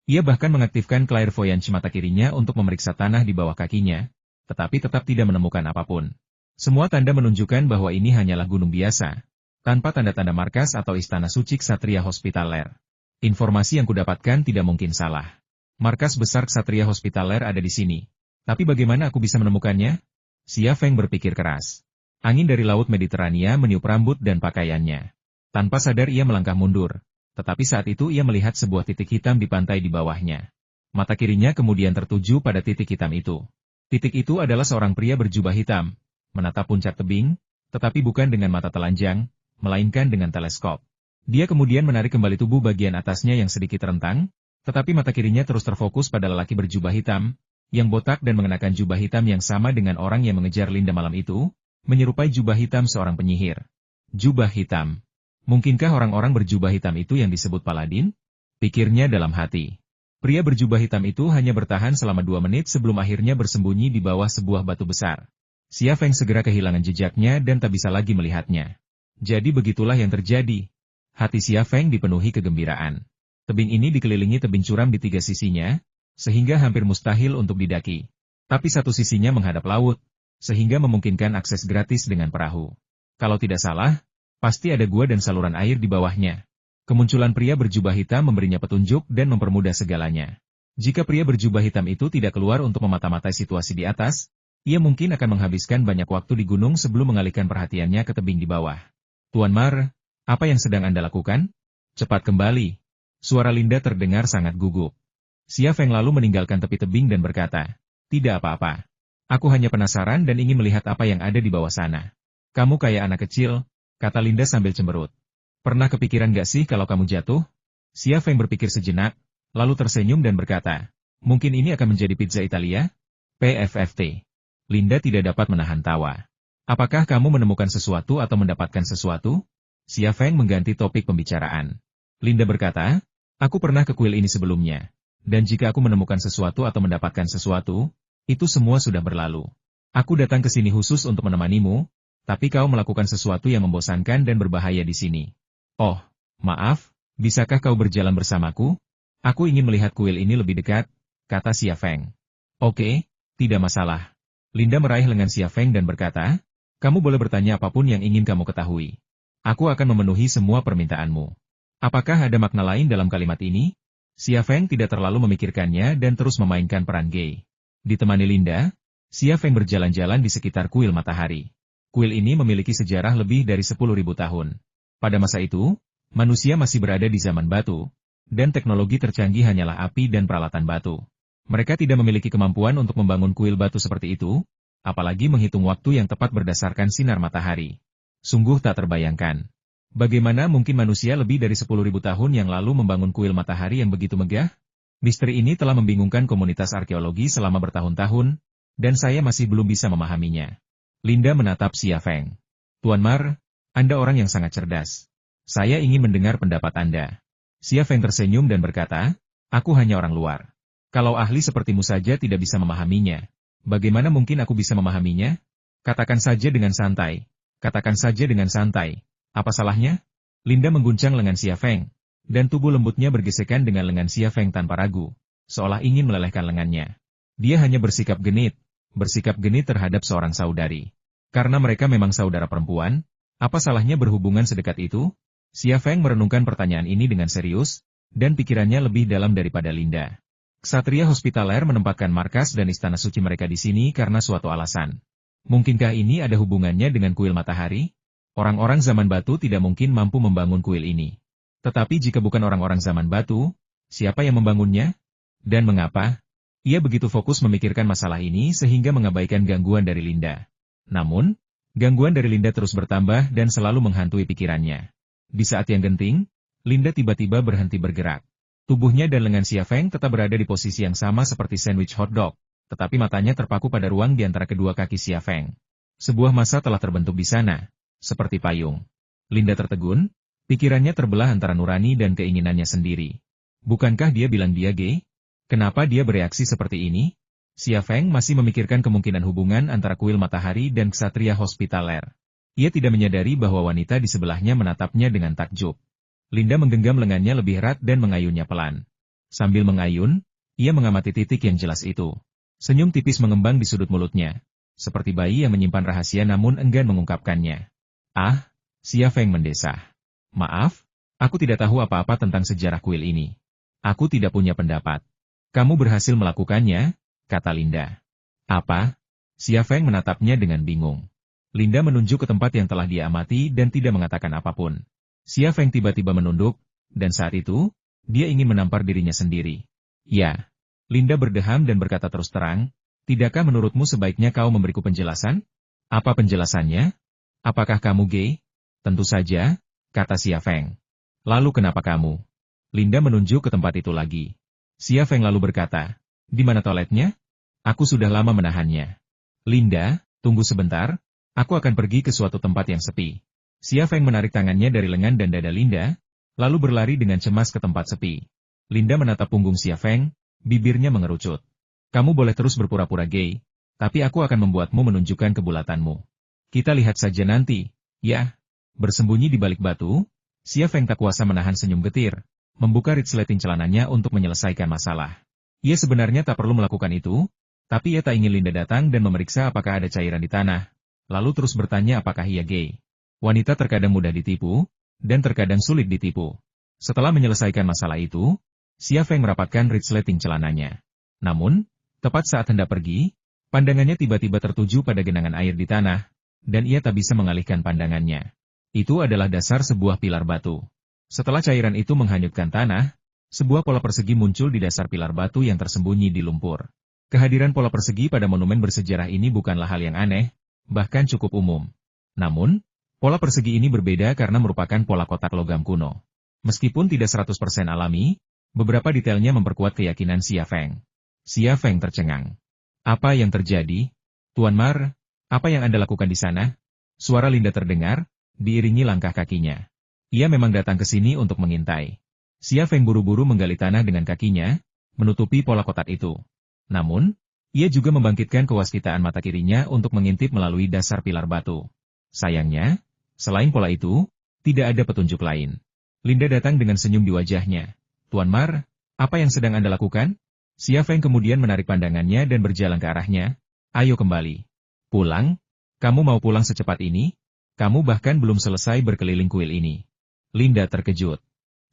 Ia bahkan mengaktifkan clairvoyance mata kirinya untuk memeriksa tanah di bawah kakinya, tetapi tetap tidak menemukan apapun. Semua tanda menunjukkan bahwa ini hanyalah gunung biasa, tanpa tanda-tanda markas atau istana suci ksatria hospitaler. Informasi yang kudapatkan tidak mungkin salah. Markas besar ksatria hospitaler ada di sini. Tapi bagaimana aku bisa menemukannya? Xia Feng berpikir keras. Angin dari laut Mediterania meniup rambut dan pakaiannya. Tanpa sadar ia melangkah mundur. Tetapi saat itu ia melihat sebuah titik hitam di pantai di bawahnya. Mata kirinya kemudian tertuju pada titik hitam itu. Titik itu adalah seorang pria berjubah hitam, menatap puncak tebing, tetapi bukan dengan mata telanjang, melainkan dengan teleskop. Dia kemudian menarik kembali tubuh bagian atasnya yang sedikit rentang, tetapi mata kirinya terus terfokus pada lelaki berjubah hitam, yang botak dan mengenakan jubah hitam yang sama dengan orang yang mengejar Linda malam itu, menyerupai jubah hitam seorang penyihir. Jubah hitam. Mungkinkah orang-orang berjubah hitam itu yang disebut paladin? Pikirnya dalam hati. Pria berjubah hitam itu hanya bertahan selama 2 menit sebelum akhirnya bersembunyi di bawah sebuah batu besar. Xia Feng segera kehilangan jejaknya dan tak bisa lagi melihatnya. Jadi begitulah yang terjadi. Hati Xia Feng dipenuhi kegembiraan. Tebing ini dikelilingi tebing curam di 3 sisinya, sehingga hampir mustahil untuk didaki. Tapi satu sisinya menghadap laut, sehingga memungkinkan akses gratis dengan perahu. Kalau tidak salah, pasti ada gua dan saluran air di bawahnya. Kemunculan pria berjubah hitam memberinya petunjuk dan mempermudah segalanya. Jika pria berjubah hitam itu tidak keluar untuk memata-matai situasi di atas, Ia mungkin akan menghabiskan banyak waktu di gunung sebelum mengalihkan perhatiannya ke tebing di bawah. Tuan Mar, apa yang sedang Anda lakukan? Cepat kembali. Suara Linda terdengar sangat gugup. Xia Feng lalu meninggalkan tepi tebing dan berkata, tidak apa-apa. Aku hanya penasaran dan ingin melihat apa yang ada di bawah sana. Kamu kayak anak kecil, kata Linda sambil cemberut. Pernah kepikiran gak sih kalau kamu jatuh? Xia Feng berpikir sejenak, lalu tersenyum dan berkata, mungkin ini akan menjadi pizza Italia? PFFT. Linda tidak dapat menahan tawa. Apakah kamu menemukan sesuatu atau mendapatkan sesuatu? Xia Feng mengganti topik pembicaraan. Linda berkata, aku pernah ke kuil ini sebelumnya. Dan jika aku menemukan sesuatu atau mendapatkan sesuatu, itu semua sudah berlalu. Aku datang ke sini khusus untuk menemanimu, tapi kau melakukan sesuatu yang membosankan dan berbahaya di sini. Oh, maaf, bisakah kau berjalan bersamaku? Aku ingin melihat kuil ini lebih dekat, kata Xia Feng. Oke, tidak masalah. Linda meraih lengan Xia Feng dan berkata, kamu boleh bertanya apapun yang ingin kamu ketahui. Aku akan memenuhi semua permintaanmu. Apakah ada makna lain dalam kalimat ini? Xia Feng tidak terlalu memikirkannya dan terus memainkan peran gay. Ditemani Linda, Xia Feng berjalan-jalan di sekitar kuil matahari. Kuil ini memiliki sejarah lebih dari 10.000 tahun. Pada masa itu, manusia masih berada di zaman batu, dan teknologi tercanggih hanyalah api dan peralatan batu. Mereka tidak memiliki kemampuan untuk membangun kuil batu seperti itu, apalagi menghitung waktu yang tepat berdasarkan sinar matahari. Sungguh tak terbayangkan. Bagaimana mungkin manusia lebih dari 10.000 tahun yang lalu membangun kuil matahari yang begitu megah? Misteri ini telah membingungkan komunitas arkeologi selama bertahun-tahun, dan saya masih belum bisa memahaminya. Linda menatap Xia Feng. Tuan Mar, Anda orang yang sangat cerdas. Saya ingin mendengar pendapat Anda. Xia Feng tersenyum dan berkata, aku hanya orang luar. Kalau ahli sepertimu saja tidak bisa memahaminya, bagaimana mungkin aku bisa memahaminya? Katakan saja dengan santai. Katakan saja dengan santai. Apa salahnya? Linda mengguncang lengan Xia Feng, dan tubuh lembutnya bergesekan dengan lengan Xia Feng tanpa ragu, seolah ingin melelehkan lengannya. Dia hanya bersikap genit terhadap seorang saudari. Karena mereka memang saudara perempuan, apa salahnya berhubungan sedekat itu? Xia Feng merenungkan pertanyaan ini dengan serius, dan pikirannya lebih dalam daripada Linda. Ksatria Hospitaler menempatkan markas dan istana suci mereka di sini karena suatu alasan. Mungkinkah ini ada hubungannya dengan kuil matahari? Orang-orang zaman batu tidak mungkin mampu membangun kuil ini. Tetapi jika bukan orang-orang zaman batu, siapa yang membangunnya? Dan mengapa? Ia begitu fokus memikirkan masalah ini sehingga mengabaikan gangguan dari Linda. Namun, gangguan dari Linda terus bertambah dan selalu menghantui pikirannya. Di saat yang genting, Linda tiba-tiba berhenti bergerak. Tubuhnya dan lengan Xia Feng tetap berada di posisi yang sama seperti sandwich hotdog, tetapi matanya terpaku pada ruang di antara kedua kaki Xia Feng. Sebuah massa telah terbentuk di sana, seperti payung. Linda tertegun, pikirannya terbelah antara nurani dan keinginannya sendiri. Bukankah dia bilang dia gay? Kenapa dia bereaksi seperti ini? Xia Feng masih memikirkan kemungkinan hubungan antara kuil matahari dan ksatria hospitaler. Ia tidak menyadari bahwa wanita di sebelahnya menatapnya dengan takjub. Linda menggenggam lengannya lebih erat dan mengayunnya pelan. Sambil mengayun, ia mengamati titik yang jelas itu. Senyum tipis mengembang di sudut mulutnya, seperti bayi yang menyimpan rahasia namun enggan mengungkapkannya. Ah, Xia Feng mendesah. Maaf, aku tidak tahu apa-apa tentang sejarah kuil ini. Aku tidak punya pendapat. Kamu berhasil melakukannya, kata Linda. Apa? Xia Feng menatapnya dengan bingung. Linda menunjuk ke tempat yang telah dia amati dan tidak mengatakan apapun. Xia Feng tiba-tiba menunduk, dan saat itu, dia ingin menampar dirinya sendiri. Ya. Linda berdeham dan berkata terus terang, tidakkah menurutmu sebaiknya kau memberiku penjelasan? Apa penjelasannya? Apakah kamu gay? Tentu saja, kata Xia Feng. Lalu kenapa kamu? Linda menunjuk ke tempat itu lagi. Xia Feng lalu berkata, di mana toiletnya? Aku sudah lama menahannya. Linda, tunggu sebentar, aku akan pergi ke suatu tempat yang sepi. Xia Feng menarik tangannya dari lengan dan dada Linda, lalu berlari dengan cemas ke tempat sepi. Linda menatap punggung Xia Feng, bibirnya mengerucut. Kamu boleh terus berpura-pura gay, tapi aku akan membuatmu menunjukkan kebulatanmu. Kita lihat saja nanti, ya. Bersembunyi di balik batu, Xia Feng tak kuasa menahan senyum getir, membuka resleting celananya untuk menyelesaikan masalah. Ia sebenarnya tak perlu melakukan itu, tapi ia tak ingin Linda datang dan memeriksa apakah ada cairan di tanah, lalu terus bertanya apakah ia gay. Wanita terkadang mudah ditipu, dan terkadang sulit ditipu. Setelah menyelesaikan masalah itu, Xia Feng merapatkan resleting celananya. Namun, tepat saat hendak pergi, Pandangannya tiba-tiba tertuju pada genangan air di tanah, dan ia tak bisa mengalihkan pandangannya. Itu adalah dasar sebuah pilar batu. Setelah cairan itu menghanyutkan tanah, sebuah pola persegi muncul di dasar pilar batu yang tersembunyi di lumpur. Kehadiran pola persegi pada monumen bersejarah ini bukanlah hal yang aneh, bahkan cukup umum. Namun, pola persegi ini berbeda karena merupakan pola kotak logam kuno. Meskipun tidak 100% alami, beberapa detailnya memperkuat keyakinan Xia Feng. Xia Feng tercengang. Apa yang terjadi? Tuan Mar, apa yang Anda lakukan di sana? Suara Linda terdengar, diiringi langkah kakinya. Ia memang datang ke sini untuk mengintai. Xia Feng buru-buru menggali tanah dengan kakinya, menutupi pola kotak itu. Namun, ia juga membangkitkan kewaspitaan mata kirinya untuk mengintip melalui dasar pilar batu. Sayangnya, selain pola itu, tidak ada petunjuk lain. Linda datang dengan senyum di wajahnya. Tuan Mar, apa yang sedang Anda lakukan? Xia Feng kemudian menarik pandangannya dan berjalan ke arahnya. Ayo kembali. Pulang? Kamu mau pulang secepat ini? Kamu bahkan belum selesai berkeliling kuil ini. Linda terkejut.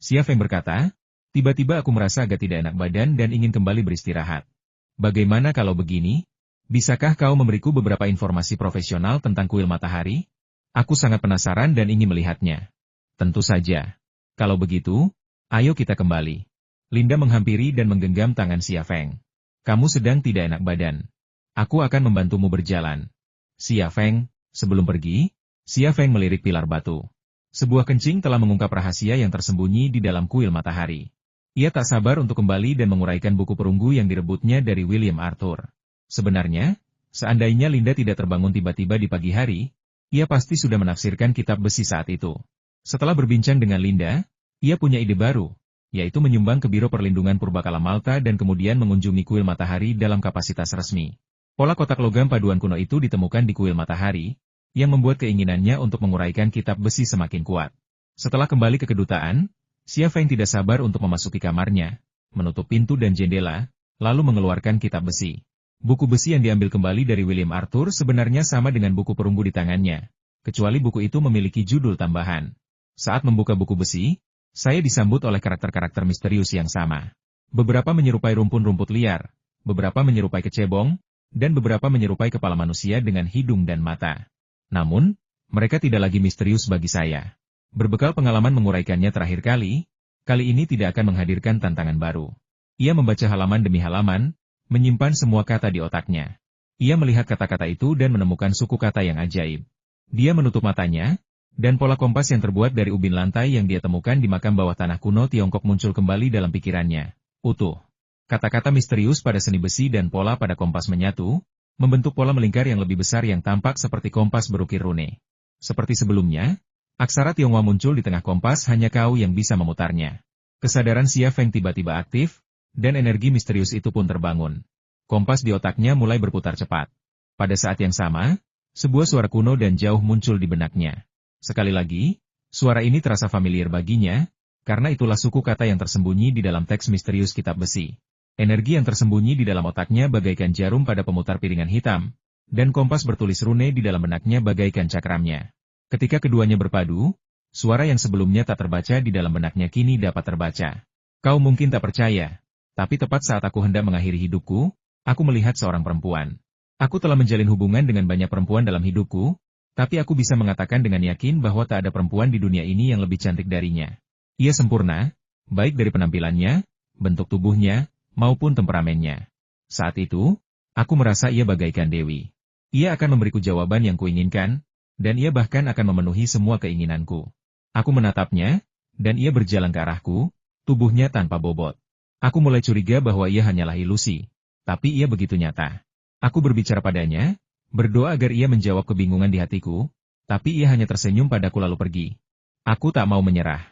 Xia Feng berkata, tiba-tiba aku merasa agak tidak enak badan dan ingin kembali beristirahat. Bagaimana kalau begini? Bisakah kau memberiku beberapa informasi profesional tentang kuil matahari? Aku sangat penasaran dan ingin melihatnya. Tentu saja. Kalau begitu, ayo kita kembali. Linda menghampiri dan menggenggam tangan Xia Feng. Kamu sedang tidak enak badan. Aku akan membantumu berjalan. Xia Feng, sebelum pergi, Xia Feng melirik pilar batu. Sebuah kencing telah mengungkap rahasia yang tersembunyi di dalam kuil matahari. Ia tak sabar untuk kembali dan menguraikan buku perunggu yang direbutnya dari William Arthur. Sebenarnya, seandainya Linda tidak terbangun tiba-tiba di pagi hari, ia pasti sudah menafsirkan kitab besi saat itu. Setelah berbincang dengan Linda, ia punya ide baru, yaitu menyumbang ke Biro Perlindungan Purbakala Malta dan kemudian mengunjungi kuil matahari dalam kapasitas resmi. Pola kotak logam paduan kuno itu ditemukan di kuil matahari, yang membuat keinginannya untuk menguraikan kitab besi semakin kuat. Setelah kembali ke kedutaan, Xia Feng tidak sabar untuk memasuki kamarnya, menutup pintu dan jendela, lalu mengeluarkan kitab besi. Buku besi yang diambil kembali dari William Arthur sebenarnya sama dengan buku perunggu di tangannya, kecuali buku itu memiliki judul tambahan. Saat membuka buku besi, saya disambut oleh karakter-karakter misterius yang sama. Beberapa menyerupai rumpun-rumput liar, beberapa menyerupai kecebong, dan beberapa menyerupai kepala manusia dengan hidung dan mata. Namun, mereka tidak lagi misterius bagi saya. Berbekal pengalaman menguraikannya terakhir kali ini tidak akan menghadirkan tantangan baru. Ia membaca halaman demi halaman, menyimpan semua kata di otaknya. Ia melihat kata-kata itu dan menemukan suku kata yang ajaib. Dia menutup matanya, dan pola kompas yang terbuat dari ubin lantai yang dia temukan di makam bawah tanah kuno Tiongkok muncul kembali dalam pikirannya. Utuh. Kata-kata misterius pada seni besi dan pola pada kompas menyatu, membentuk pola melingkar yang lebih besar yang tampak seperti kompas berukir rune. Seperti sebelumnya, aksara Tionghoa muncul di tengah kompas, hanya kau yang bisa memutarnya. Kesadaran Xia Feng tiba-tiba aktif, dan energi misterius itu pun terbangun. Kompas di otaknya mulai berputar cepat. Pada saat yang sama, sebuah suara kuno dan jauh muncul di benaknya. Sekali lagi, suara ini terasa familiar baginya, karena itulah suku kata yang tersembunyi di dalam teks misterius kitab besi. Energi yang tersembunyi di dalam otaknya bagaikan jarum pada pemutar piringan hitam, dan kompas bertulis rune di dalam benaknya bagaikan cakramnya. Ketika keduanya berpadu, suara yang sebelumnya tak terbaca di dalam benaknya kini dapat terbaca. Kau mungkin tak percaya, tapi tepat saat aku hendak mengakhiri hidupku, aku melihat seorang perempuan. Aku telah menjalin hubungan dengan banyak perempuan dalam hidupku, tapi aku bisa mengatakan dengan yakin bahwa tak ada perempuan di dunia ini yang lebih cantik darinya. Ia sempurna, baik dari penampilannya, bentuk tubuhnya, maupun temperamennya. Saat itu, aku merasa ia bagaikan dewi. Ia akan memberiku jawaban yang kuinginkan, dan ia bahkan akan memenuhi semua keinginanku. Aku menatapnya, dan ia berjalan ke arahku, tubuhnya tanpa bobot. Aku mulai curiga bahwa ia hanyalah ilusi, tapi ia begitu nyata. Aku berbicara padanya, berdoa agar ia menjawab kebingungan di hatiku, tapi ia hanya tersenyum padaku lalu pergi. Aku tak mau menyerah.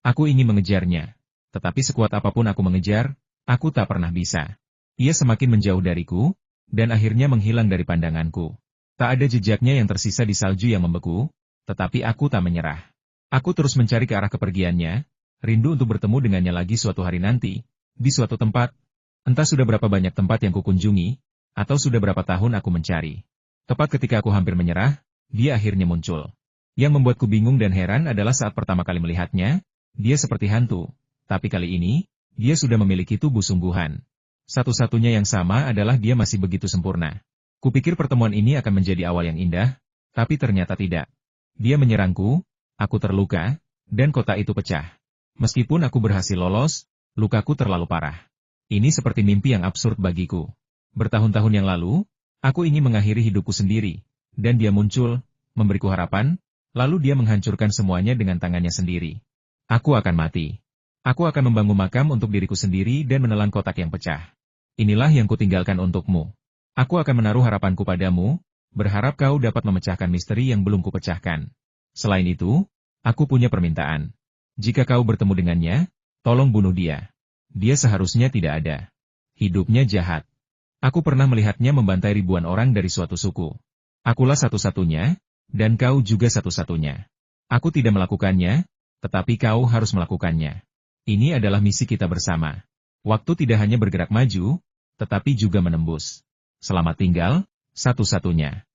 Aku ingin mengejarnya, tetapi sekuat apapun aku mengejar, aku tak pernah bisa. Ia semakin menjauh dariku, dan akhirnya menghilang dari pandanganku. Tak ada jejaknya yang tersisa di salju yang membeku, tetapi aku tak menyerah. Aku terus mencari ke arah kepergiannya, rindu untuk bertemu dengannya lagi suatu hari nanti, di suatu tempat. Entah sudah berapa banyak tempat yang kukunjungi, atau sudah berapa tahun aku mencari. Tepat ketika aku hampir menyerah, dia akhirnya muncul. Yang membuatku bingung dan heran adalah saat pertama kali melihatnya, dia seperti hantu, tapi kali ini, dia sudah memiliki tubuh sungguhan. Satu-satunya yang sama adalah dia masih begitu sempurna. Kupikir pertemuan ini akan menjadi awal yang indah, tapi ternyata tidak. Dia menyerangku, aku terluka, dan kota itu pecah. Meskipun aku berhasil lolos, lukaku terlalu parah. Ini seperti mimpi yang absurd bagiku. Bertahun-tahun yang lalu, aku ingin mengakhiri hidupku sendiri, dan dia muncul, memberiku harapan, lalu dia menghancurkan semuanya dengan tangannya sendiri. Aku akan mati. Aku akan membangun makam untuk diriku sendiri dan menelan kotak yang pecah. Inilah yang kutinggalkan untukmu. Aku akan menaruh harapanku padamu, berharap kau dapat memecahkan misteri yang belum kupecahkan. Selain itu, aku punya permintaan. Jika kau bertemu dengannya, tolong bunuh dia. Dia seharusnya tidak ada. Hidupnya jahat. Aku pernah melihatnya membantai ribuan orang dari suatu suku. Akulah satu-satunya, dan kau juga satu-satunya. Aku tidak melakukannya, tetapi kau harus melakukannya. Ini adalah misi kita bersama. Waktu tidak hanya bergerak maju, tetapi juga menembus. Selamat tinggal, satu-satunya.